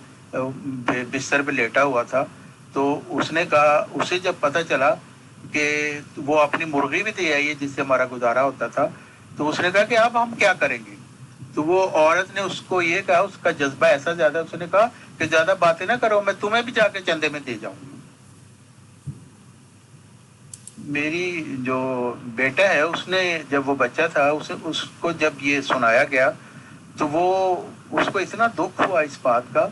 بستر پہ لیٹا ہوا تھا، تو اس نے کہا، اسے جب پتہ چلا کہ وہ اپنی مرغی بھی دے آئی ہے جس سے ہمارا گزارا ہوتا تھا، تو اس نے کہا کہ اب ہم کیا کریں گے؟ تو وہ عورت نے اس کو یہ کہا، اس کا جذبہ ایسا زیادہ، اس نے کہا کہ زیادہ باتیں نہ کرو، میں تمہیں بھی جا کے چندے میں دے جاؤں گی۔ میری جو بیٹا ہے، اس نے جب وہ بچہ تھا، اس کو جب یہ سنایا گیا تو وہ اس کو اتنا دکھ ہوا اس بات کا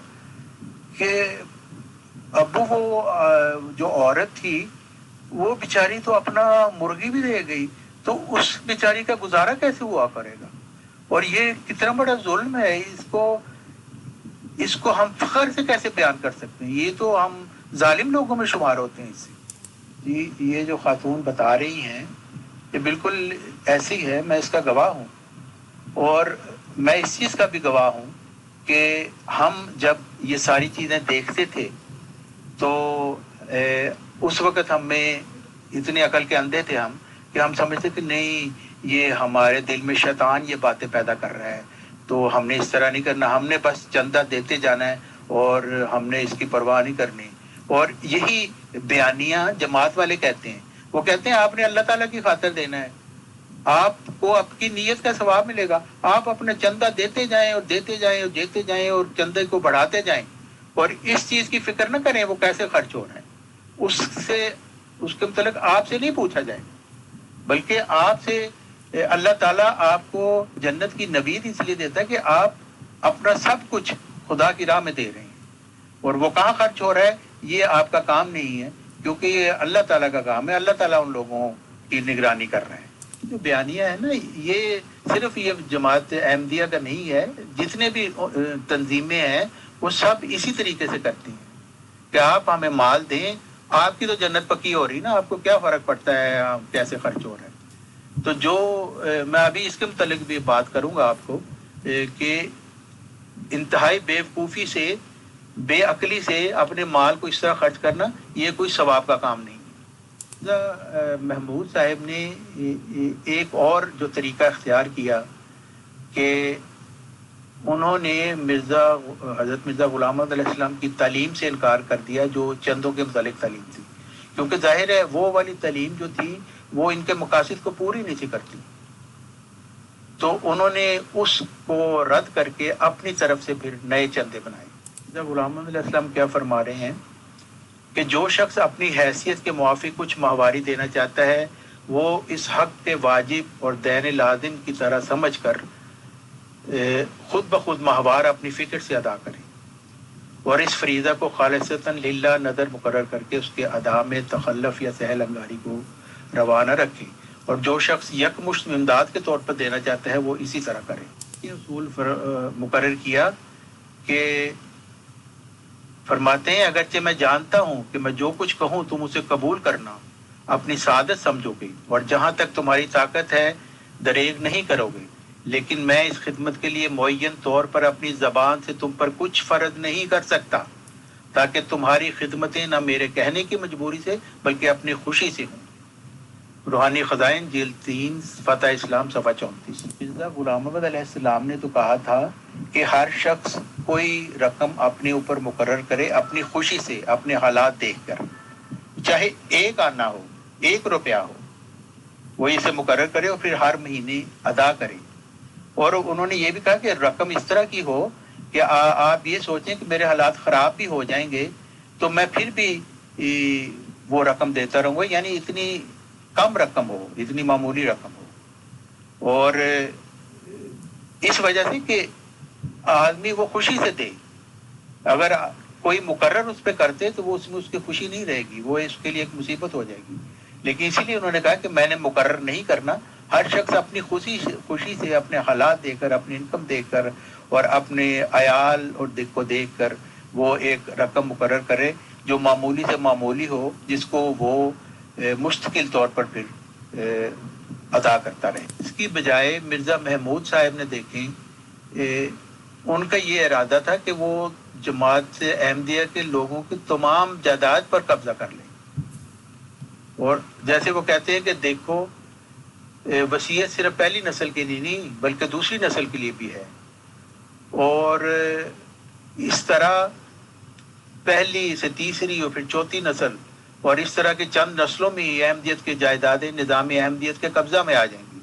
کہ ابو وہ جو عورت تھی وہ بیچاری تو اپنا مرغی بھی دے گئی، تو اس بیچاری کا گزارا کیسے ہوا کرے گا؟ اور یہ کتنا بڑا ظلم ہے، اس کو ہم فخر سے کیسے بیان کر سکتے ہیں؟ یہ تو ہم ظالم لوگوں میں شمار ہوتے ہیں اس سے۔ جی، یہ جو خاتون بتا رہی ہیں یہ بالکل ایسی ہے، میں اس کا گواہ ہوں، اور میں اس چیز کا بھی گواہ ہوں کہ ہم جب یہ ساری چیزیں دیکھتے تھے تو اس وقت ہم میں اتنی عقل کے اندھے تھے ہم کہ ہم سمجھتے کہ نہیں، یہ ہمارے دل میں شیطان یہ باتیں پیدا کر رہا ہے، تو ہم نے اس طرح نہیں کرنا، ہم نے بس چندہ دیتے جانا ہے اور ہم نے اس کی پرواہ نہیں کرنی۔ اور یہی بیانیہ جماعت والے کہتے ہیں، وہ کہتے ہیں آپ نے اللہ تعالیٰ کی خاطر دینا ہے، آپ کو آپ کی نیت کا ثواب ملے گا، آپ اپنا چندہ دیتے جائیں اور دیتے جائیں اور دیتے جائیں اور چندے کو بڑھاتے جائیں، اور اس چیز کی فکر نہ کریں وہ کیسے خرچ ہو رہا ہے، اس کے متعلق آپ سے نہیں پوچھا جائے، بلکہ آپ سے اللہ تعالیٰ آپ کو جنت کی نوید اس لیے دیتا ہے کہ آپ اپنا سب کچھ خدا کی راہ میں دے رہے ہیں، اور وہ کہاں خرچ ہو رہا ہے یہ آپ کا کام نہیں ہے، کیونکہ یہ اللہ تعالیٰ کا کام ہے، اللہ تعالیٰ ان لوگوں کی نگرانی کر رہے ہیں۔ جو بیانیہ ہے نا، یہ صرف یہ جماعت احمدیہ کا نہیں ہے، جتنے بھی تنظیمیں ہیں وہ سب اسی طریقے سے کرتی ہیں کہ آپ ہمیں مال دیں، آپ کی تو جنت پکی ہو رہی نا، آپ کو کیا فرق پڑتا ہے کیسے خرچ ہو رہا ہے۔ تو جو میں ابھی اس کے متعلق بھی بات کروں گا آپ کو کہ انتہائی بے وقوفی سے، بے عقلی سے اپنے مال کو اس طرح خرچ کرنا یہ کوئی ثواب کا کام نہیں۔ محمود صاحب نے ایک اور جو طریقہ اختیار کیا کہ انہوں نے حضرت مرزا غلام محمد علیہ السلام کی تعلیم سے انکار کر دیا جو چندوں کے متعلق تعلیم تھی، کیونکہ ظاہر ہے وہ والی تعلیم جو تھی وہ ان کے مقاصد کو پوری نہیں سی کرتی، تو انہوں نے اس کو رد کر کے اپنی طرف سے پھر نئے چندے بنائے۔ مرزا غلام محمد علیہ السلام کیا فرما رہے ہیں کہ جو شخص اپنی حیثیت کے موافق کچھ ماہواری دینا چاہتا ہے وہ اس حق کے واجب اور دین لازم کی طرح سمجھ کر خود بخود ماہوار اپنی فکر سے ادا کرے، اور اس فریضہ کو خالصتاً للہ نظر مقرر کر کے اس کے ادا میں تخلف یا سہل انگاری کو روا نہ رکھے، اور جو شخص یکمشت امداد کے طور پر دینا چاہتا ہے وہ اسی طرح کرے۔ یہ اصول مقرر کیا کہ فرماتے ہیں اگرچہ میں جانتا ہوں کہ میں جو کچھ کہوں تم اسے قبول کرنا اپنی سعادت سمجھو گے، اور جہاں تک تمہاری طاقت ہے دریغ نہیں کرو گے، لیکن میں اس خدمت کے لیے معین طور پر اپنی زبان سے تم پر کچھ فرض نہیں کر سکتا، تاکہ تمہاری خدمتیں نہ میرے کہنے کی مجبوری سے بلکہ اپنی خوشی سے ہوں۔ روحانی خزائن جلد 3 فتح اسلام صفحہ 34۔ مرزا غلام محمد علیہ السلام نے تو کہا تھا کہ ہر شخص کوئی رقم اپنے اوپر مقرر کرے اپنی خوشی سے، اپنے حالات دیکھ کر، چاہے 1 آنا ہو، 1 روپیہ ہو، وہ اسے مقرر کرے اور پھر ہر مہینے ادا کرے۔ اور انہوں نے یہ بھی کہا کہ رقم اس طرح کی ہو کہ آپ یہ سوچیں کہ میرے حالات خراب بھی ہو جائیں گے تو میں پھر بھی وہ رقم دیتا رہوں گا، یعنی اتنی کم رقم ہو، اتنی معمولی رقم ہو، اور اس وجہ سے کہ آدمی وہ خوشی سے دے۔ اگر کوئی مقرر اس پہ کرتے تو وہ اس میں اس کی خوشی نہیں رہے گی، وہ اس کے لیے ایک مصیبت ہو جائے گی، لیکن اسی لیے انہوں نے کہا کہ میں نے مقرر نہیں کرنا، ہر شخص اپنی خوشی سے، اپنے حالات دیکھ کر، اپنی انکم دیکھ کر اور اپنے عیال اور کو دیکھ کر وہ ایک رقم مقرر کرے جو معمولی سے معمولی ہو، جس کو وہ مستقل طور پر پھر ادا کرتا رہے۔ اس کی بجائے مرزا محمود صاحب نے دیکھیں، ان کا یہ ارادہ تھا کہ وہ جماعت احمدیہ کے لوگوں کی تمام جائیداد پر قبضہ کر لیں، اور جیسے وہ کہتے ہیں کہ دیکھو وصیت صرف پہلی نسل کے لیے نہیں بلکہ دوسری نسل کے لیے بھی ہے، اور اس طرح پہلی سے تیسری اور پھر چوتھی نسل اور اس طرح کے چند نسلوں میں ہی احمدیت کے جائیدادیں نظام احمدیت کے قبضہ میں آ جائیں گی.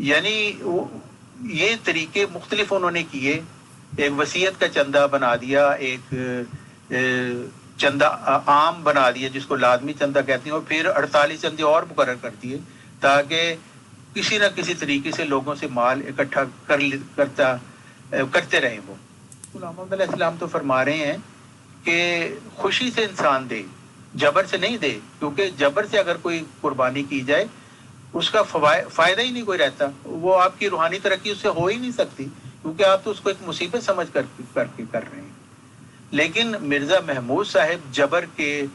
یعنی یہ طریقے مختلف انہوں نے کیے. ایک وصیت کا چندہ بنا دیا, ایک چندہ عام بنا دیا جس کو لازمی چندہ کہتے ہیں, اور پھر 48 چندے اور مقرر کر دیے تاکہ کسی نہ کسی طریقے سے لوگوں سے مال اکٹھا کرتے رہیں. وہ غلام محمد علیہ السلام تو فرما رہے ہیں کہ خوشی سے انسان دے, جبر سے نہیں دے, کیونکہ جبر سے اگر کوئی قربانی کی جائے اس کا فائدہ ہی نہیں کوئی رہتا, وہ آپ کی روحانی ترقی اس سے ہو ہی نہیں سکتی, کیونکہ آپ تو اس کو ایک مصیبت سمجھ کر رہے ہیں. لیکن مرزا محمود صاحب جبر کے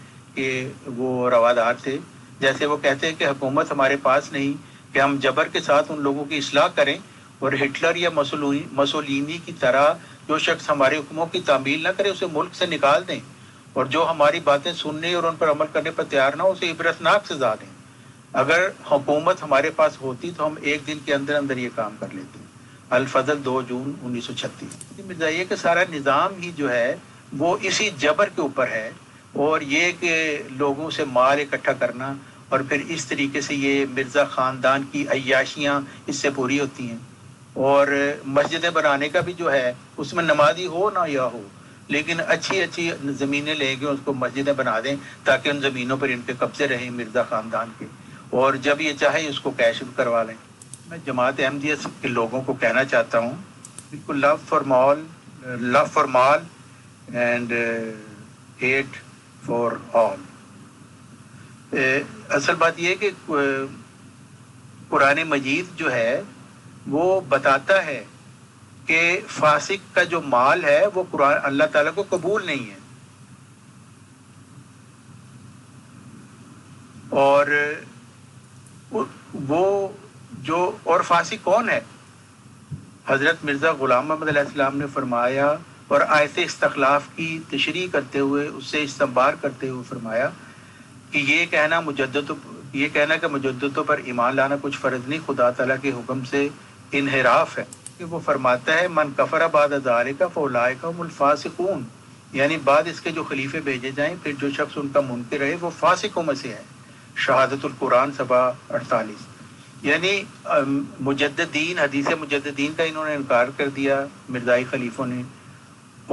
وہ روادار تھے. جیسے وہ کہتے ہیں کہ حکومت ہمارے پاس نہیں کہ ہم جبر کے ساتھ ان لوگوں کی اصلاح کریں, اور ہٹلر یا مسولینی کی طرح جو شخص ہمارے حکموں کی تعمیل نہ کرے اسے ملک سے نکال دیں, اور جو ہماری باتیں سننے اور ان پر عمل کرنے پر تیار نہ ہو اسے عبرتناک سزا دیں. اگر حکومت ہمارے پاس ہوتی تو ہم ایک دن کے اندر اندر یہ کام کر لیتے. الفضل 2 جون 1936. مرزا یہ کہ سارا نظام ہی جو ہے وہ اسی جبر کے اوپر ہے, اور یہ کہ لوگوں سے مال اکٹھا کرنا, اور پھر اس طریقے سے یہ مرزا خاندان کی عیاشیاں اس سے پوری ہوتی ہیں. اور مسجدیں بنانے کا بھی جو ہے اس میں نمازی ہو نہ یا ہو, لیکن اچھی زمینیں لے کے اس کو مسجدیں بنا دیں تاکہ ان زمینوں پر ان کے قبضے رہیں مرزا خاندان کے, اور جب یہ چاہے اس کو کیش کروا لیں. میں جماعت احمدیت کے لوگوں کو کہنا چاہتا ہوں, بالکل love for mall and hate for all. اصل بات یہ کہ قرآن مجید جو ہے وہ بتاتا ہے کہ فاسق کا جو مال ہے وہ قرآن اللہ تعالیٰ کو قبول نہیں ہے. اور وہ جو اور فاسق کون ہے؟ حضرت مرزا غلام محمد علیہ السلام نے فرمایا, اور آیت استخلاف کی تشریح کرتے ہوئے اس سے استنبار کرتے ہوئے فرمایا کہ یہ کہنا کہ مجددوں پر ایمان لانا کچھ فرض نہیں, خدا تعالیٰ کے حکم سے انحراف ہے. کہ وہ فرماتا ہے من کفر بعد ذالک فاولئک هم الفاسقون, یعنی بعد اس کے جو خلیفے بھیجے جائیں پھر جو شخص ان کا منکر رہے وہ فاسقوں میں سے ہے. شہادت القرآن 48. یعنی مجددین, حدیث مجددین کا انہوں نے انکار کر دیا مرزائی خلیفوں نے,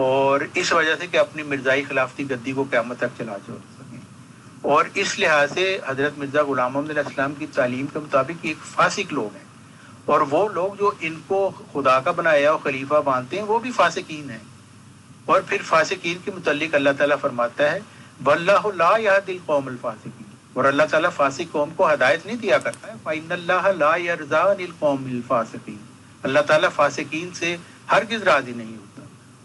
اور اس وجہ سے کہ اپنی مرزائی خلافتی گدی کو قیامت تک چلا سکیں. اور اس لحاظ سے حضرت مرزا غلام محمد علیہ السلام کی تعلیم کے مطابق ایک فاسق لوگ ہیں, اور وہ لوگ جو ان کو خدا کا بنایا اور خلیفہ مانتے ہیں وہ بھی فاسقین ہیں. اور پھر فاسقین کے متعلق اللہ تعالیٰ فرماتا ہے واللہ لا یہدی القوم الفاسقین, اور اللہ تعالیٰ فاسق قوم کو ہدایت نہیں دیا کرتا ہے. فإن اللہ لا یرضی عن القوم الفاسقین, اللہ تعالیٰ فاسقین سے ہرگز راضی نہیں ہوتا.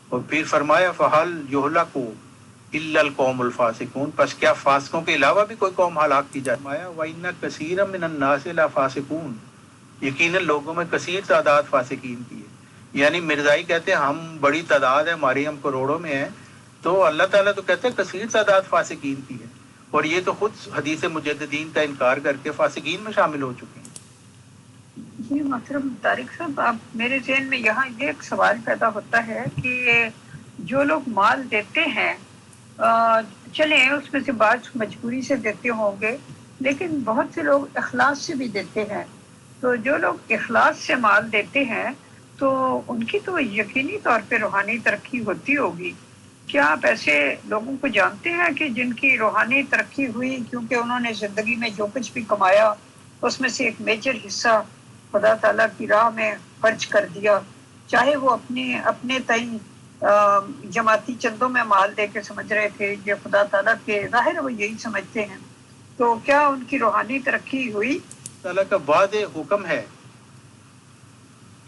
اور پھر فرمایا فہل یہلک الا القوم الفاسقون, پس کیا فاسقوں کے علاوہ بھی کوئی قوم ہلاک کی جائے. فرمایا وإن کثیرا من الناس لفاسقون, یقیناً لوگوں میں کثیر تعداد فاسقین کی ہے. یعنی مرزائی کہتے ہیں ہم بڑی تعداد ہے ہماری, ہم کروڑوں میں ہیں, تو اللہ تعالیٰ تو کہتے ہیں کثیر تعداد فاسقین کی ہے, اور یہ تو خود حدیث مجددین کا انکار کر کے فاسقین میں شامل ہو چکے ہیں. جی محترم طارق صاحب, آپ میرے ذہن میں یہاں یہ ایک سوال پیدا ہوتا ہے کہ جو لوگ مال دیتے ہیں, چلیں اس میں سے بعض مجبوری سے دیتے ہوں گے, لیکن بہت سے لوگ اخلاص سے بھی دیتے ہیں. تو جو لوگ اخلاص سے مال دیتے ہیں تو ان کی تو یقینی طور پہ روحانی ترقی ہوتی ہوگی. کیا آپ ایسے لوگوں کو جانتے ہیں کہ جن کی روحانی ترقی ہوئی کیونکہ انہوں نے زندگی میں جو کچھ بھی کمایا اس میں سے ایک میجر حصہ خدا تعالیٰ کی راہ میں خرچ کر دیا, چاہے وہ اپنے تئیں جماعتی چندوں میں مال دے کے سمجھ رہے تھے یہ خدا تعالیٰ کے, ظاہر ہے وہ یہی سمجھتے ہیں, تو کیا ان کی روحانی ترقی ہوئی؟ تعالیٰ کا واضح حکم ہے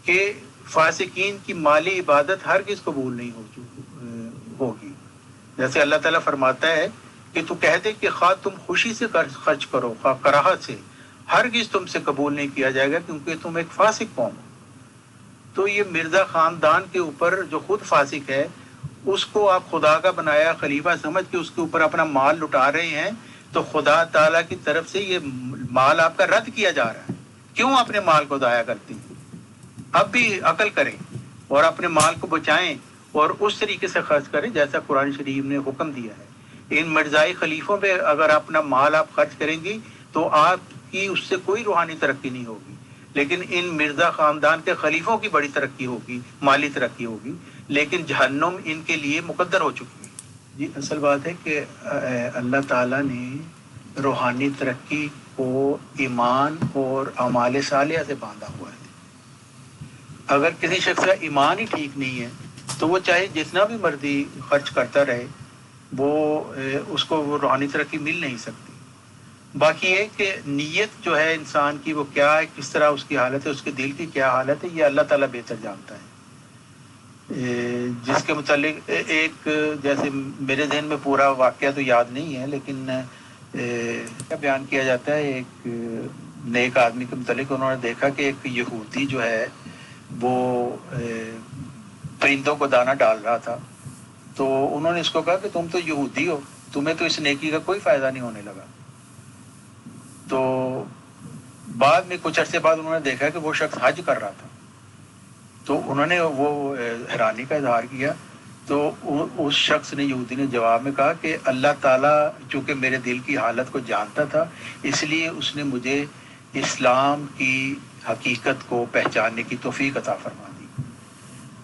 کہ فاسقین کی مالی عبادت ہرگز قبول نہیں ہوگی. جیسے اللہ تعالیٰ فرماتا ہے کہ تو کہہ دے کہ خواہ تم خوشی سے خرچ کرو خواہ کراہت سے, ہرگز تم سے قبول نہیں کیا جائے گا کیونکہ تم ایک فاسق قوم ہو. تو یہ مرزا خاندان کے اوپر جو خود فاسق ہے اس کو آپ خدا کا بنایا خلیفہ سمجھ کے اس کے اوپر اپنا مال لٹا رہے ہیں, تو خدا تعالیٰ کی طرف سے یہ مال آپ کا رد کیا جا رہا ہے. کیوں اپنے مال کو ضائع کرتے ہیں؟ اب بھی عقل کریں اور اپنے مال کو بچائیں, اور اس طریقے سے خرچ کریں جیسا قرآن شریف نے حکم دیا ہے۔ ان مرزائی خلیفوں پہ اگر اپنا مال آپ خرچ کریں گی تو آپ کی اس سے کوئی روحانی ترقی نہیں ہوگی، لیکن ان مرزا خاندان کے خلیفوں کی بڑی ترقی ہوگی، مالی ترقی ہوگی، لیکن جہنم ان کے لیے مقدر ہو چکی ہے۔ جی اصل بات ہے کہ اللہ تعالیٰ نے روحانی ترقی کو ایمان اور اعمال صالحہ سے باندھا ہوا ہے۔ اگر کسی شخص کا ایمان ہی ٹھیک نہیں ہے تو وہ چاہے جتنا بھی مرضی خرچ کرتا رہے، وہ اس کو وہ روحانی ترقی مل نہیں سکتی۔ باقی یہ کہ نیت جو ہے انسان کی وہ کیا ہے، کس طرح اس کی حالت ہے، اس کے دل کی کیا حالت ہے، یہ اللہ تعالیٰ بہتر جانتا ہے۔ جس کے متعلق ایک جیسے میرے ذہن میں پورا واقعہ تو یاد نہیں ہے، لیکن کیا بیان کیا جاتا ہے ایک نیک آدمی کے متعلق، انہوں نے دیکھا کہ ایک یہودی جو ہے وہ پرندوں کو دانہ ڈال رہا تھا، تو انہوں نے اس کو کہا کہ تم تو یہودی ہو، تمہیں تو اس نیکی کا کوئی فائدہ نہیں ہونے لگا۔ تو بعد میں کچھ عرصے بعد انہوں نے دیکھا کہ وہ شخص حج کر رہا تھا، تو انہوں نے وہ حیرانی کا اظہار کیا، تو اس شخص نے، یہودی نے جواب میں کہا کہ اللہ تعالیٰ چونکہ میرے دل کی حالت کو جانتا تھا، اس لیے اس نے مجھے اسلام کی حقیقت کو پہچاننے کی توفیق عطا فرما دی۔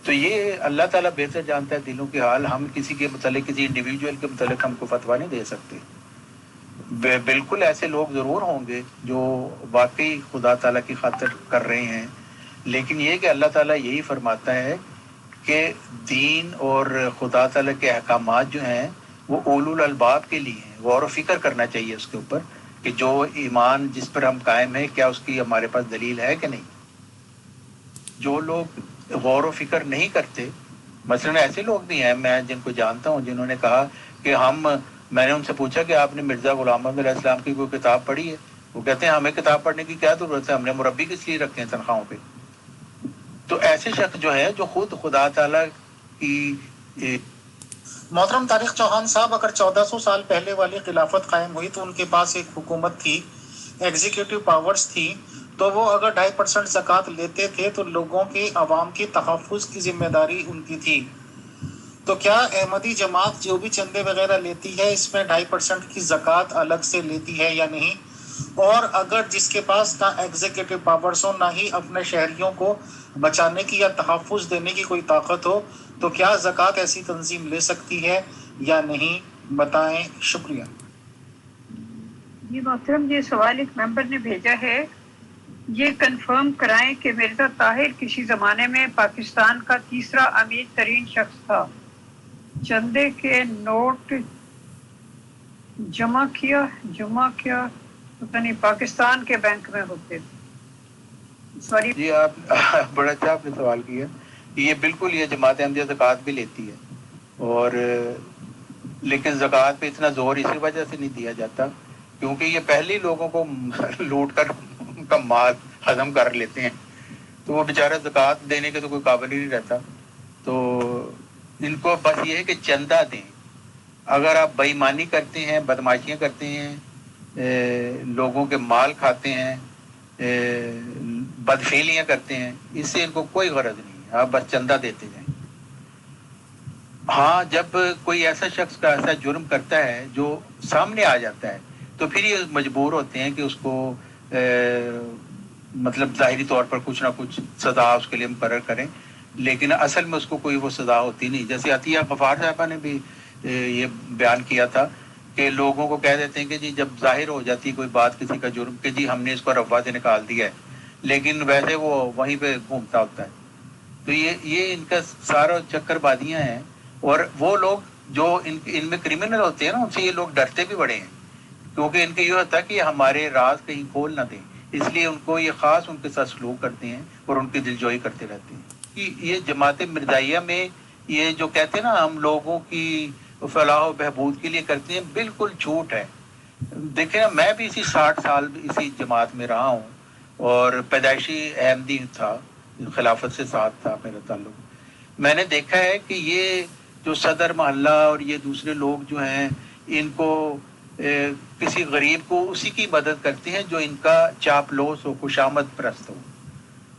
تو یہ اللہ تعالیٰ بہتر جانتا ہے دلوں کے حال، ہم کسی کے متعلق، کسی انڈیویجول کے متعلق ہم کو فتویٰ نہیں دے سکتے۔ بالکل ایسے لوگ ضرور ہوں گے جو واقعی خدا تعالیٰ کی خاطر کر رہے ہیں، لیکن یہ کہ اللہ تعالیٰ یہی فرماتا ہے کہ دین اور خدا تعالیٰ کے احکامات جو ہیں وہ اولو الالباب کے لیے ہیں، غور و فکر کرنا چاہیے اس کے اوپر کہ جو ایمان جس پر ہم قائم ہیں کیا اس کی ہمارے پاس دلیل ہے کہ نہیں۔ جو لوگ غور و فکر نہیں کرتے، مثلا ایسے لوگ بھی ہیں میں جن کو جانتا ہوں جنہوں نے کہا کہ میں نے ان سے پوچھا کہ آپ نے مرزا غلام محمد علیہ السلام کی کوئی کتاب پڑھی ہے؟ وہ کہتے ہیں ہمیں کتاب پڑھنے کی کیا ضرورت ہے، ہم نے مربی کس لیے رکھے ہیں تنخواہوں پہ۔ تو ایسے شخص جو ہے جو خود خدا تعالیٰ کی محترم طارق چوہان صاحب، اگر 1400 سال پہلے والی خلافت قائم ہوئی تو ان کے پاس ایک حکومت تھی، ایگزیکٹو پاورز تھی، تو وہ اگر 2.5% زکوٰۃ لیتے تھے تو لوگوں کی، عوام کی تحفظ کی ذمہ داری ان کی تھی۔ تو کیا احمدی جماعت جو بھی چندے وغیرہ لیتی ہے اس میں 2.5% کی زکوٰۃ الگ سے لیتی ہے یا نہیں؟ اور اگر جس کے پاس نہ ایگزیکٹو پاورز ہو، نہ ہی اپنے شہریوں کو بچانے کی یا تحفظ دینے کی کوئی طاقت ہو، تو کیا زکوٰۃ ایسی تنظیم لے سکتی ہے یا نہیں؟ بتائیں، شکریہ۔ جی محترم، یہ سوال ایک ممبر نے بھیجا ہے، یہ کنفرم کرائیں کہ مرزا طاہر کسی زمانے میں پاکستان کا تیسرا امیر ترین شخص تھا، چندے کے نوٹ جمع کیا پتہ نہیں پاکستان کے بینک میں ہوتے تھے۔ سوری جی آپ بڑا اچھا آپ نے سوال کیا۔ یہ بالکل یہ جماعت احمدیہ زکوٰۃ بھی لیتی ہے، اور لیکن زکوٰۃ پہ اتنا زور اسی وجہ سے نہیں دیا جاتا کیونکہ یہ پہلے لوگوں کو لوٹ کر ان کا مال ہضم کر لیتے ہیں، تو وہ بیچارہ زکوٰۃ دینے کے تو کوئی قابل ہی نہیں رہتا۔ تو ان کو بس یہ ہے کہ چندہ دیں۔ اگر آپ بے ایمانی کرتے ہیں، بدماشیاں کرتے ہیں، لوگوں کے مال کھاتے ہیں، بدفعلیاں کرتے ہیں، اس سے ان کو کوئی غرض نہیں ہے، آپ بس چندہ دیتے جائیں۔ ہاں، جب کوئی ایسا شخص کا ایسا جرم کرتا ہے جو سامنے آ جاتا ہے تو پھر یہ مجبور ہوتے ہیں کہ اس کو مطلب ظاہری طور پر کچھ نہ کچھ سزا اس کے لیے مقرر کریں، لیکن اصل میں اس کو کوئی وہ سزا ہوتی نہیں۔ جیسے عطیہ غفار صاحبہ نے بھی یہ بیان کیا تھا کہ لوگوں کو کہہ دیتے ہیں کہ جی جب ظاہر ہو جاتی کوئی بات کسی کا جرم کہ جی ہم نے اس کو روا سے نکال دیا ہے، لیکن ویسے وہ وہیں پہ گھومتا ہوتا ہے۔ تو یہ ان کا سارا چکر بازیاں ہیں، اور وہ لوگ جو ان میں کرمنل ہوتے ہیں نا، ان سے یہ لوگ ڈرتے بھی بڑے ہیں کیونکہ ان کے یہ ہوتا ہے کہ ہمارے راز کہیں کھول نہ دیں، اس لیے ان کو یہ خاص ان کے ساتھ سلوک کرتے ہیں اور ان کی دلجوئی کرتے رہتے ہیں۔ کہ یہ جماعت مرزائیہ میں یہ جو کہتے ہیں نا ہم لوگوں کی فلاح و بہبود کے لیے کرتے ہیں، بالکل جھوٹ ہے۔ دیکھیں نا، میں بھی اسی 60 سال اسی جماعت میں رہا ہوں اور پیدائشی احمدی تھا، خلافت سے ساتھ تھا میرا تعلق۔ میں نے دیکھا ہے کہ یہ جو صدر محلہ اور یہ دوسرے لوگ جو ہیں، ان کو کسی غریب کو اسی کی مدد کرتے ہیں جو ان کا چاپلوس ہو، خوشامد پرست ہو،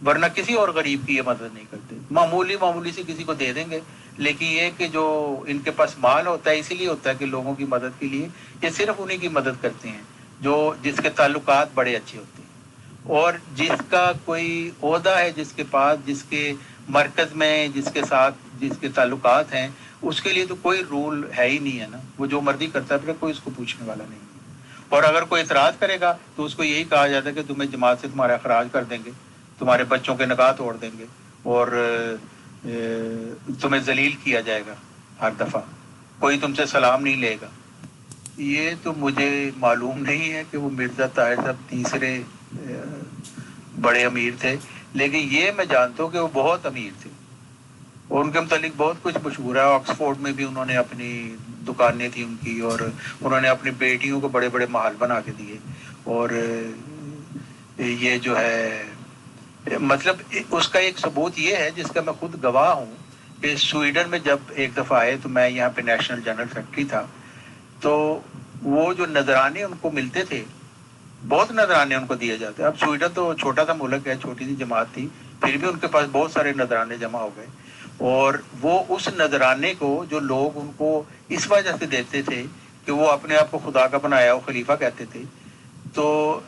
ورنہ کسی اور غریب کی یہ مدد نہیں کرتے۔ معمولی سی کسی کو دے دیں گے، لیکن یہ کہ جو ان کے پاس مال ہوتا ہے اسی لیے ہوتا ہے کہ لوگوں کی مدد کے لیے، یہ صرف انہیں کی مدد کرتے ہیں جس کے تعلقات بڑے اچھے ہوتے ہیں، اور جس کا کوئی عہدہ ہے، جس کے پاس، جس کے مرکز میں، جس کے ساتھ جس کے تعلقات ہیں، اس کے لیے تو کوئی رول ہے ہی نہیں ہے نا، وہ جو مرضی کرتا ہے پھر کوئی اس کو پوچھنے والا نہیں ہے۔ اور اگر کوئی اعتراض کرے گا تو اس کو یہی کہا جاتا ہے کہ تمہیں جماعت سے تمہارا اخراج کر دیں گے، تمہارے بچوں کے نکاح توڑ دیں گے، اور تمہیں ذلیل کیا جائے گا، ہر دفعہ کوئی تم سے سلام نہیں لے گا۔ یہ تو مجھے معلوم نہیں ہے کہ وہ مرزا طاہر صاحب تیسرے بڑے امیر تھے، لیکن یہ میں جانتا ہوں کہ وہ بہت امیر تھے، اور ان کے متعلق بہت کچھ مشہور ہے۔ آکسفورڈ میں بھی انہوں نے اپنی دکانیں تھیں ان کی، اور انہوں نے اپنی بیٹیوں کو بڑے بڑے محل بنا کے دیے، اور یہ جو ہے مطلب اس کا ایک ثبوت یہ ہے جس کا میں خود گواہ ہوں کہ سویڈن میں جب ایک دفعہ آئے تو میں یہاں پہ نیشنل جنرل سیکرٹری تھا، تو وہ جو نذرانے ان کو ملتے تھے، بہت نذرانے ان کو دیے جاتے۔ اب سویڈن تو چھوٹا سا ملک ہے، چھوٹی سی جماعت تھی، پھر بھی ان کے پاس بہت سارے نذرانے جمع ہو گئے، اور وہ اس نذرانے کو جو لوگ ان کو اس وجہ سے دیتے تھے کہ وہ اپنے آپ کو خدا کا بنایا ہوا خلیفہ کہتے تھے، تو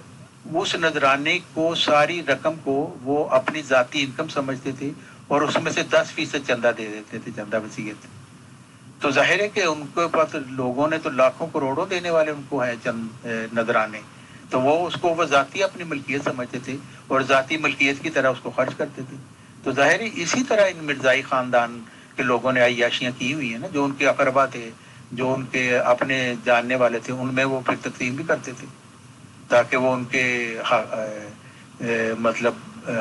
اس نذرانے کو، ساری رقم کو وہ اپنی ذاتی انکم سمجھتے تھے، اور اس میں سے 10% چندہ دے دیتے تھے، چندہ وصیت۔ تو ظاہر ہے کہ ان کے پاس لوگوں نے تو لاکھوں کروڑوں دینے والے ان کو ہیں چند نذرانے، تو وہ اس کو وہ ذاتی اپنی ملکیت سمجھتے تھے، اور ذاتی ملکیت کی طرح اس کو خرچ کرتے تھے۔ تو ظاہر ہے اسی طرح ان مرزائی خاندان کے لوگوں نے عیاشیاں کی ہوئی ہیں نا، جو ان کے اقربا تھے، جو ان کے اپنے جاننے والے تھے، ان میں وہ پھر تقسیم بھی کرتے تھے تاکہ وہ ان کے مطلب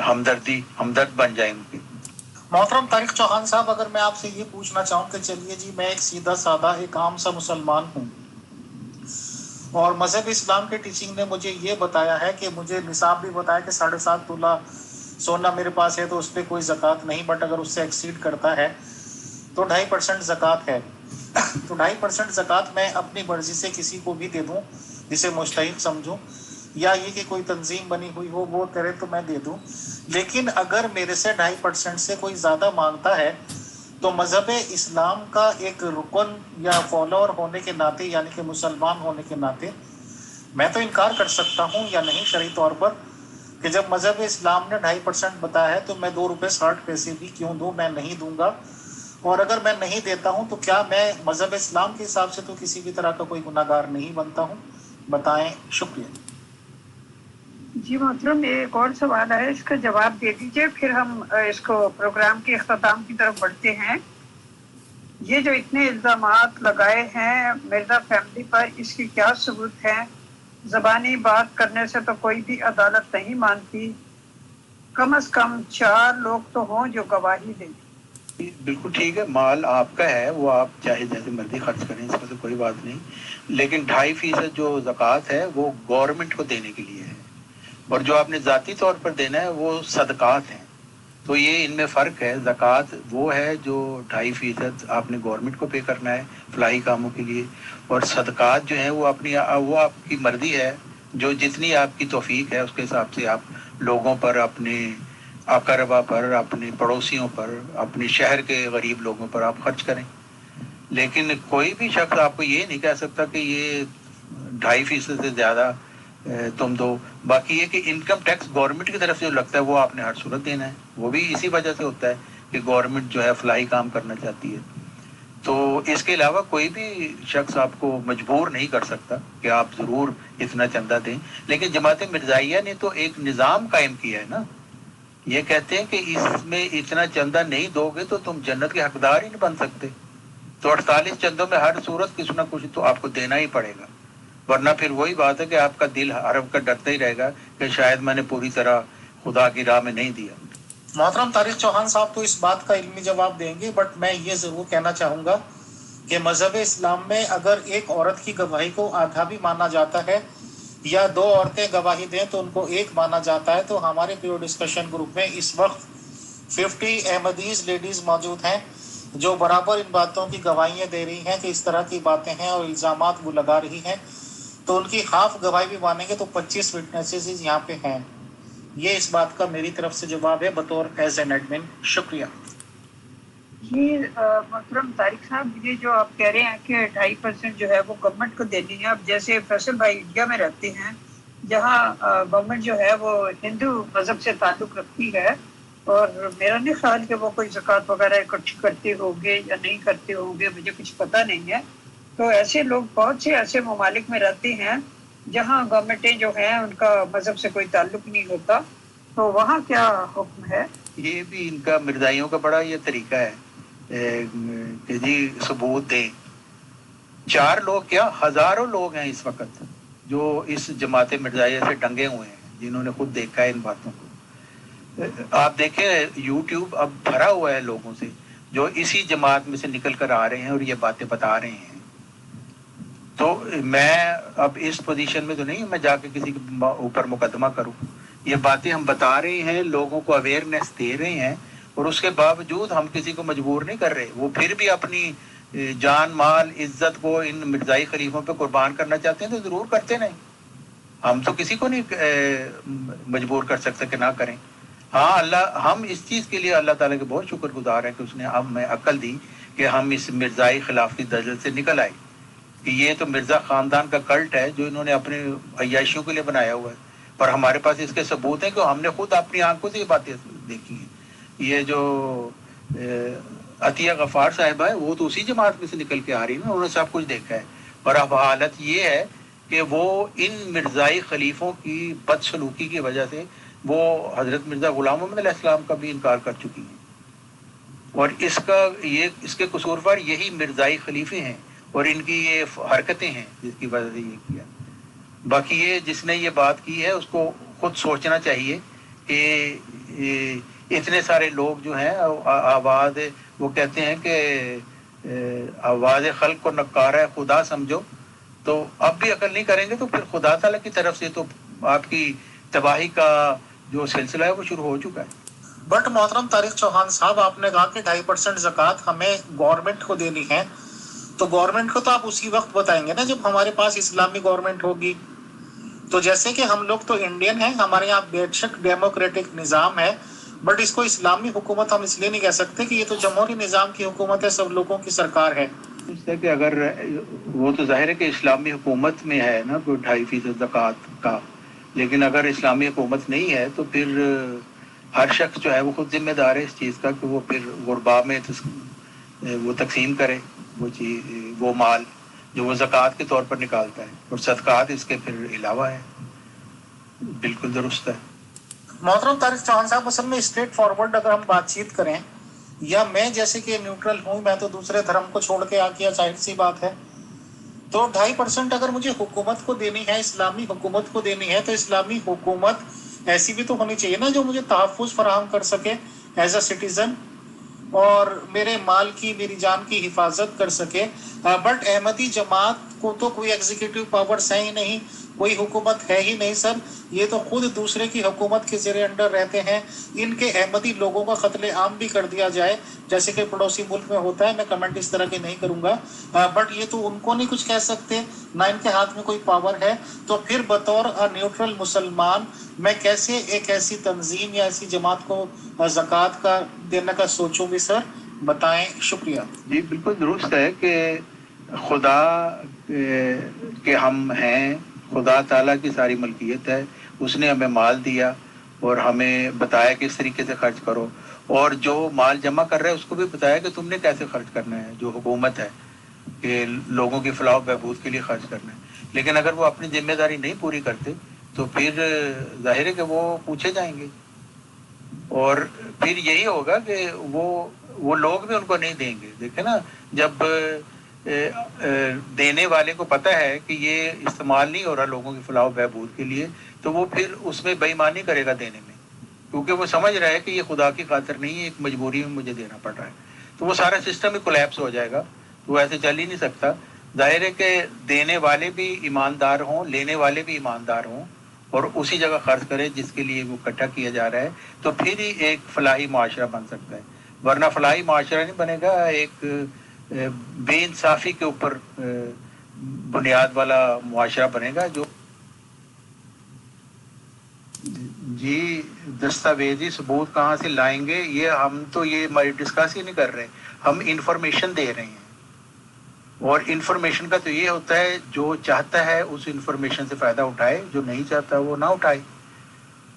ہمدرد بن جائیں ان کے۔ محترم طارق چوہان صاحب، اگر میں آپ سے یہ پوچھنا چاہوں کہ چلیے جی، میں ایک سیدھا سادہ ایک عام سا مسلمان ہوں، اور مذہب اسلام کے ٹیچنگ نے مجھے یہ بتایا ہے کہ مجھے نصاب بھی بتایا کہ 7.5 تولہ سونا میرے پاس ہے تو اس پہ کوئی زکوٰۃ نہیں، بٹ اگر اس سے ایکسیڈ کرتا ہے تو 2.5% زکوٰۃ ہے۔ تو 2.5% زکوٰۃ میں اپنی مرضی سے کسی کو بھی دے دوں جسے مستحق سمجھوں، یا یہ کہ کوئی تنظیم بنی ہوئی ہو وہ کرے تو میں دے دوں، لیکن اگر میرے سے 2.5% سے کوئی زیادہ مانگتا ہے تو مذہب اسلام کا ایک رکن یا فالوور ہونے کے ناطے، یعنی کہ مسلمان ہونے کے ناطے، میں تو انکار کر سکتا ہوں یا نہیں شرعی طور پر کہ جب مذہب اسلام نے 2.5% بتایا ہے تو میں 2 روپے 60 پیسے بھی کیوں دوں، میں نہیں دوں گا۔ اور اگر میں نہیں دیتا ہوں تو کیا میں مذہب اسلام کے حساب سے تو کسی بھی طرح کا کوئی گناہ گار نہیں بنتا ہوں؟ بتائیں، شکریہ۔ جی محترم، ایک اور سوال ہے، اس کا جواب دے دیجئے، پھر ہم اس کو پروگرام کے اختتام کی طرف بڑھتے ہیں۔ یہ جو اتنے الزامات لگائے ہیں مرزا فیملی پر، اس کی کیا ثبوت ہے؟ زبانی بات کرنے سے تو کوئی بھی عدالت نہیں مانتی، کم از کم 4 لوگ تو ہوں جو گواہی دیں۔ بالکل ٹھیک ہے، مال آپ کا ہے، وہ آپ چاہے جیسے مرضی خرچ کریں، اس میں تو کوئی بات نہیں، لیکن 2.5% جو زکوٰۃ ہے وہ گورنمنٹ کو دینے کے لیے ہے، اور جو آپ نے ذاتی طور پر دینا ہے وہ صدقات ہیں۔ تو یہ ان میں فرق ہے۔ زکوٰۃ وہ ہے جو 2.5% آپ نے گورنمنٹ کو پے کرنا ہے فلاحی کاموں کے لیے، اور صدقات جو ہیں وہ آپ کی مرضی ہے، جو جتنی آپ کی توفیق ہے اس کے حساب سے آپ لوگوں پر، اپنے اقربا پر، اپنے پڑوسیوں پر، اپنے شہر کے غریب لوگوں پر آپ خرچ کریں، لیکن کوئی بھی شخص آپ کو یہ نہیں کہہ سکتا کہ یہ 2.5% سے زیادہ تم دو۔ باقی یہ کہ انکم ٹیکس گورنمنٹ کی طرف سے جو لگتا ہے وہ آپ نے ہر صورت دینا ہے، وہ بھی اسی وجہ سے ہوتا ہے کہ گورنمنٹ جو ہے فلاحی کام کرنا چاہتی ہے۔ تو اس کے علاوہ کوئی بھی شخص آپ کو مجبور نہیں کر سکتا کہ آپ ضرور اتنا چندہ دیں، لیکن جماعت مرزائیہ نے تو ایک نظام قائم کیا ہے نا، یہ کہتے ہیں کہ اس میں اتنا چندہ نہیں دو گے تو تم جنت کے حقدار ہی نہیں بن سکتے، تو 48 چندوں میں ہر صورت کچھ نہ کچھ تو آپ کو دینا ہی پڑے گا، ورنہ پھر وہی بات ہے کہ آپ کا دل حرف کا ڈرتا ہی رہے گا کہ شاید میں نے پوری طرح خدا کی راہ میں نہیں دیا۔ محترم طارق چوہان صاحب تو اس بات کا علمی جواب دیں گے، بٹ میں یہ ضرور کہنا چاہوں گا کہ مذہب اسلام میں اگر ایک عورت کی گواہی کو آدھا بھی مانا جاتا ہے یا 2 عورتیں گواہی دیں تو ان کو 1 مانا جاتا ہے، تو ہمارے پیو ڈسکشن گروپ میں اس وقت 50 احمدیز لیڈیز موجود ہیں جو برابر ان باتوں کی گواہیاں دے رہی ہیں کہ اس طرح کی باتیں ہیں اور الزامات وہ لگا رہی ہیں، تو ان کی ہاف گواہی بھی مانیں گے تو 25 وٹنسز یہاں پہ ہیں۔ یہ اس بات کا میری طرف سے جواب ہے بطور ایز این ایڈمن۔ شکریہ۔ جی محترم طارق صاحب، یہ جو آپ کہہ رہے ہیں کہ 2.5% جو ہے وہ گورنمنٹ کو دینی ہے، اب جیسے فیصل بھائی انڈیا میں رہتے ہیں جہاں گورنمنٹ جو ہے وہ ہندو مذہب سے تعلق رکھتی ہے، اور میرا نہیں خیال کہ وہ کوئی زکوٰۃ وغیرہ اکٹھی کرتے ہوں گے یا نہیں کرتے ہوں گے، مجھے کچھ پتہ نہیں ہے۔ تو ایسے لوگ بہت سے ایسے ممالک میں رہتے ہیں جہاں گورنمنٹیں جو ہیں ان کا مذہب سے کوئی تعلق نہیں ہوتا، تو وہاں کیا حکم ہے؟ یہ بھی ان کا مرزائیوں کا بڑا یہ طریقہ ہے کہ جی ثبوت دیں۔ 4 لوگ کیا ہزاروں لوگ ہیں اس وقت جو اس جماعت مرزائیہ سے ڈنگے ہوئے ہیں، جنہوں نے خود دیکھا ہے ان باتوں کو۔ آپ دیکھیں یوٹیوب اب بھرا ہوا ہے لوگوں سے جو اسی جماعت میں سے نکل کر آ رہے ہیں اور یہ باتیں بتا رہے ہیں۔ تو میں اب اس پوزیشن میں تو نہیں میں جا کے کسی کے اوپر مقدمہ کروں، یہ باتیں ہم بتا رہے ہیں، لوگوں کو اویئرنیس دے رہے ہیں، اور اس کے باوجود ہم کسی کو مجبور نہیں کر رہے۔ وہ پھر بھی اپنی جان مال عزت کو ان مرزائی خلیفوں پہ قربان کرنا چاہتے ہیں تو ضرور کرتے نہیں، ہم تو کسی کو نہیں مجبور کر سکتے کہ نہ کریں۔ ہاں اللہ، ہم اس چیز کے لیے اللہ تعالیٰ کے بہت شکر گزار ہیں کہ اس نے اب میں عقل دی کہ ہم اس مرزائی خلافتی دجل سے نکل آئے، کہ یہ تو مرزا خاندان کا کلٹ ہے جو انہوں نے اپنے عیاشیوں کے لیے بنایا ہوا ہے، پر ہمارے پاس اس کے ثبوت ہیں کہ ہم نے خود اپنی آنکھوں سے یہ باتیں دیکھی ہیں۔ یہ جو عطیہ غفار صاحبہ ہے وہ تو اسی جماعت میں سے نکل کے آ رہی ہے، انہوں نے سب کچھ دیکھا ہے، اور اب حالت یہ ہے کہ وہ ان مرزائی خلیفوں کی بدسلوکی کی وجہ سے وہ حضرت مرزا غلام محمد علیہ السلام کا بھی انکار کر چکی ہیں، اور اس کے قصوروار یہی مرزائی خلیفے ہیں اور ان کی یہ حرکتیں ہیں جس کی وجہ سے یہ کیا۔ باقی یہ جس نے یہ بات کی ہے اس کو خود سوچنا چاہیے کہ اتنے سارے لوگ جو ہیں آواز، وہ کہتے ہیں کہ آواز خلق کو نکارہ خدا سمجھو، تو اب بھی عقل نہیں کریں گے تو پھر خدا تعالیٰ کی طرف سے تو آپ کی تباہی کا جو سلسلہ ہے وہ شروع ہو چکا ہے۔ بٹ محترم طارق چوہان صاحب، آپ نے کہا کہ 2.5% زکوٰۃ ہمیں گورنمنٹ کو دینی ہے، تو گورنمنٹ کو تو آپ اسی وقت بتائیں گے نا جب ہمارے پاس اسلامی گورنمنٹ ہوگی۔ تو جیسے کہ ہم لوگ تو انڈین ہیں، ہمارے یہاں بے شک ڈیموکریٹک نظام ہے، بٹ اس کو اسلامی حکومت ہم اس لیے نہیں کہہ سکتے کہ یہ تو جمہوری نظام کی حکومت ہے، سب لوگوں کی سرکار ہے۔ اس سے کہ اگر وہ تو ظاہر ہے کہ اسلامی حکومت میں ہے نا کوئی 2.5% زکوٰۃ کا، لیکن اگر اسلامی حکومت نہیں ہے تو پھر ہر شخص جو ہے وہ خود ذمہ دار ہے اس چیز کا کہ وہ پھر غربا میں وہ تقسیم کرے وہ چیز، وہ مال جو وہ زکوٰۃ کے طور پر نکالتا ہے، اور صدقات اس کے پھر علاوہ ہے۔ بالکل درست ہے محترم طارق چوہان صاحب، اصل میں اسٹریٹ فارورڈ اگر ہم بات چیت کریں، یا میں جیسے کہ نیوٹرل ہوں، میں تو دوسرے دھرم کو چھوڑ کے آ کیا، ظاہر سی بات ہے، تو 2.5% اگر مجھے حکومت کو دینی ہے، اسلامی حکومت کو دینی ہے، تو اسلامی حکومت ایسی بھی تو ہونی چاہیے نا جو مجھے تحفظ فراہم کر سکے ایز اے سٹیزن، اور میرے مال کی، میری جان کی حفاظت کر سکے۔ بٹ احمدی جماعت کو تو کوئی ایگزیکٹو پاورز ہے ہی نہیں، کوئی حکومت ہے ہی نہیں سر، یہ تو خود دوسرے کی حکومت کے زیر انڈر رہتے ہیں۔ ان کے احمدی لوگوں کا قتل عام بھی کر دیا جائے جیسے کہ پڑوسی ملک میں ہوتا ہے، میں کمنٹ اس طرح کے نہیں کروں گا، بٹ یہ تو ان کو نہیں کچھ کہہ سکتے، نہ ان کے ہاتھ میں کوئی پاور ہے، تو پھر بطور نیوٹرل مسلمان میں کیسے ایک ایسی تنظیم یا ایسی جماعت کو زکوٰۃ کا دینے کا سوچوں بھی سر؟ بتائیں، شکریہ۔ جی بالکل درست ہے کہ خدا کے ہم ہیں، خدا تعالیٰ کی ساری ملکیت ہے، اس نے ہمیں مال دیا اور ہمیں بتایا کہ اس طریقے سے خرچ کرو، اور جو مال جمع کر رہا ہے اس کو بھی بتایا کہ تم نے کیسے خرچ کرنا ہے، جو حکومت ہے کہ لوگوں کی فلاح و بہبود کے لیے خرچ کرنا ہے۔ لیکن اگر وہ اپنی ذمہ داری نہیں پوری کرتے تو پھر ظاہر ہے کہ وہ پوچھے جائیں گے، اور پھر یہی ہوگا کہ وہ لوگ بھی ان کو نہیں دیں گے۔ دیکھیں نا، جب دینے والے کو پتہ ہے کہ یہ استعمال نہیں ہو رہا لوگوں کی فلاح و بہبود کے لیے، تو وہ پھر اس میں بے ایمانی کرے گا دینے میں، کیونکہ وہ سمجھ رہا ہے کہ یہ خدا کی خاطر نہیں ہے، ایک مجبوری میں مجھے دینا پڑ رہا ہے، تو وہ سارا سسٹم ہی کولیپس ہو جائے گا، تو وہ ایسے چل ہی نہیں سکتا۔ ظاہر ہے کہ دینے والے بھی ایماندار ہوں، لینے والے بھی ایماندار ہوں، اور اسی جگہ خرچ کرے جس کے لیے وہ اکٹھا کیا جا رہا ہے، تو پھر ہی ایک فلاحی معاشرہ بن سکتا ہے، ورنہ فلاحی معاشرہ نہیں بنے گا، ایک بے انصافی کے اوپر بنیاد والا معاشرہ بنے گا جو جی دستاویزی ثبوت کہاں سے لائیں گے؟ یہ ہم تو یہ ڈسکس ہی نہیں کر رہے، ہم انفارمیشن دے رہے ہیں، اور انفارمیشن کا تو یہ ہوتا ہے جو چاہتا ہے اس انفارمیشن سے فائدہ اٹھائے، جو نہیں چاہتا وہ نہ اٹھائے۔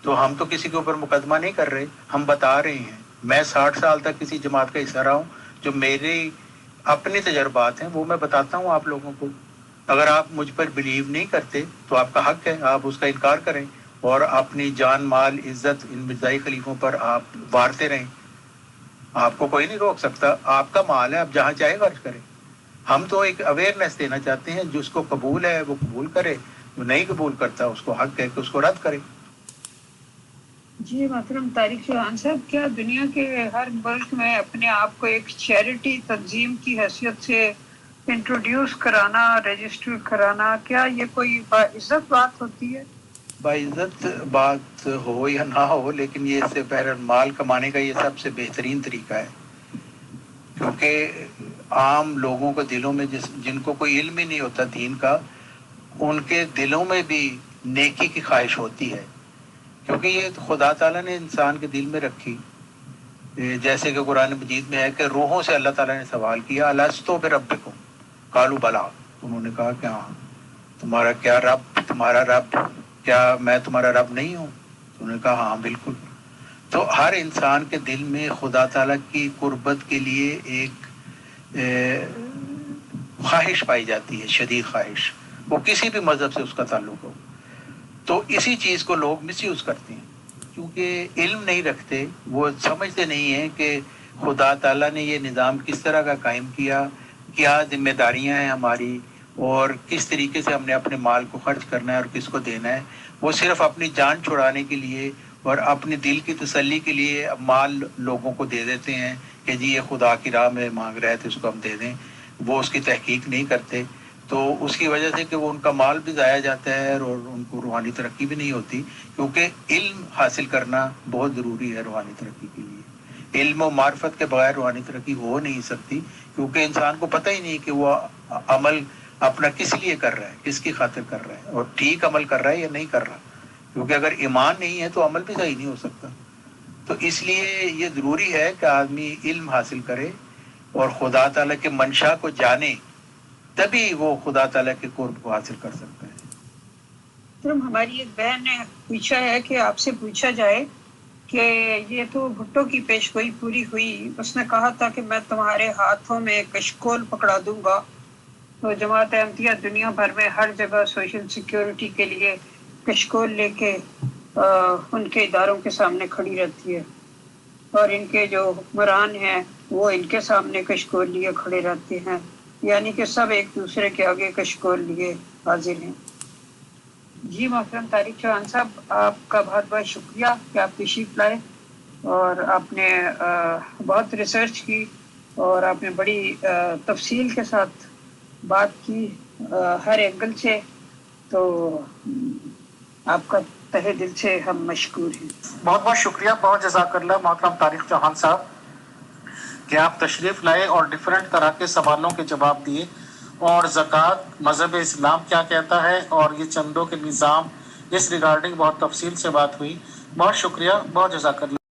تو ہم تو کسی کے اوپر مقدمہ نہیں کر رہے، ہم بتا رہے ہیں۔ میں 60 سال تک کسی جماعت کا حصہ رہا ہوں، جو میرے اپنے تجربات ہیں وہ میں بتاتا ہوں آپ لوگوں کو۔ اگر آپ مجھ پر بلیو نہیں کرتے تو آپ کا حق ہے، آپ اس کا انکار کریں اور اپنی جان مال عزت ان مرزائی خلیفوں پر آپ وارتے رہیں۔ آپ کو کوئی نہیں روک سکتا، آپ کا مال ہے، آپ جہاں چاہے خرچ کریں۔ ہم تو ایک اویئرنیس دینا چاہتے ہیں، جس کو قبول ہے وہ قبول کرے، جو نہیں قبول کرتا اس کو حق ہے کہ اس کو رد کرے۔ جی محترم طارق چوہان صاحب، کیا دنیا کے ہر ملک میں اپنے آپ کو ایک چیریٹی تنظیم کی حیثیت سے انٹروڈیوس کرانا، رجسٹر کرانا، کیا یہ کوئی باعزت بات ہوتی ہے؟ باعزت بات ہو یا نہ ہو، لیکن یہ اس سے بہرحال مال کمانے کا یہ سب سے بہترین طریقہ ہے، کیونکہ عام لوگوں کے دلوں میں جن کو کوئی علم ہی نہیں ہوتا دین کا، ان کے دلوں میں بھی نیکی کی خواہش ہوتی ہے، کیونکہ یہ خدا تعالیٰ نے انسان کے دل میں رکھی۔ جیسے کہ قرآن مجید میں ہے کہ روحوں سے اللہ تعالیٰ نے سوال کیا، الستو بربکم قالوا بلا، انہوں نے کہا کہ ہاں تمہارا کیا رب، تمہارا رب کیا میں تمہارا رب نہیں ہوں؟ انہوں نے کہا ہاں بالکل۔ تو ہر انسان کے دل میں خدا تعالیٰ کی قربت کے لیے ایک خواہش پائی جاتی ہے، شدید خواہش، وہ کسی بھی مذہب سے اس کا تعلق ہو۔ تو اسی چیز کو لوگ مس یوز کرتے ہیں، کیونکہ علم نہیں رکھتے، وہ سمجھتے نہیں ہیں کہ خدا تعالیٰ نے یہ نظام کس طرح کا قائم کیا، کیا ذمہ داریاں ہیں ہماری، اور کس طریقے سے ہم نے اپنے مال کو خرچ کرنا ہے اور کس کو دینا ہے۔ وہ صرف اپنی جان چھڑانے کے لیے اور اپنے دل کی تسلی کے لیے مال لوگوں کو دے دیتے ہیں کہ جی یہ خدا کی راہ میں مانگ رہے تھے، اس کو ہم دے دیں۔ وہ اس کی تحقیق نہیں کرتے، تو اس کی وجہ سے کہ وہ ان کا مال بھی ضائع جاتا ہے اور ان کو روحانی ترقی بھی نہیں ہوتی، کیونکہ علم حاصل کرنا بہت ضروری ہے روحانی ترقی کے لیے۔ علم و معرفت کے بغیر روحانی ترقی ہو نہیں سکتی، کیونکہ انسان کو پتہ ہی نہیں کہ وہ عمل اپنا کس لیے کر رہا ہے، کس کی خاطر کر رہا ہے، اور ٹھیک عمل کر رہا ہے یا نہیں کر رہا، کیونکہ اگر ایمان نہیں ہے تو عمل بھی صحیح نہیں ہو سکتا۔ تو اس لیے یہ ضروری ہے کہ آدمی علم حاصل کرے اور خدا تعالیٰ کے منشا کو جانے، تبھی وہ خدا تعالیٰ کے قرب کو حاصل کر سکتا ہے۔ ہماری ایک بہن نے پوچھا ہے کہ آپ سے پوچھا جائے کہ یہ تو بھٹو کی پیش گوئی پوری ہوئی، اس نے کہا تھا کہ میں تمہارے ہاتھوں میں کشکول پکڑا دوں گا، تو جماعت احمدیہ دنیا بھر میں ہر جگہ سوشل سیکیورٹی کے لیے کشکول لے کے ان کے اداروں کے سامنے کھڑی رہتی ہے، اور ان کے جو حکمران ہیں وہ ان کے سامنے کشکول لیے کھڑے رہتے ہیں، یعنی کہ سب ایک دوسرے کے آگے کشکول لیے حاضر ہیں۔ جی محترم طارق چوہان صاحب، آپ کا بہت بہت شکریہ کہ آپ تشریف لائے، اور آپ نے بہت ریسرچ کی اور آپ نے بڑی تفصیل کے ساتھ بات کی ہر اینگل سے، تو آپ کا تہہ دل سے ہم مشکور ہیں۔ بہت بہت شکریہ، بہت جزاک اللہ محترم طارق چوہان صاحب کہ آپ تشریف لائے اور ڈیفرنٹ طرح کے سوالوں کے جواب دیے، اور زکوٰۃ مذہب اسلام کیا کہتا ہے اور یہ چندوں کے نظام، اس ریگارڈنگ بہت تفصیل سے بات ہوئی۔ بہت شکریہ، بہت جزاک اللہ۔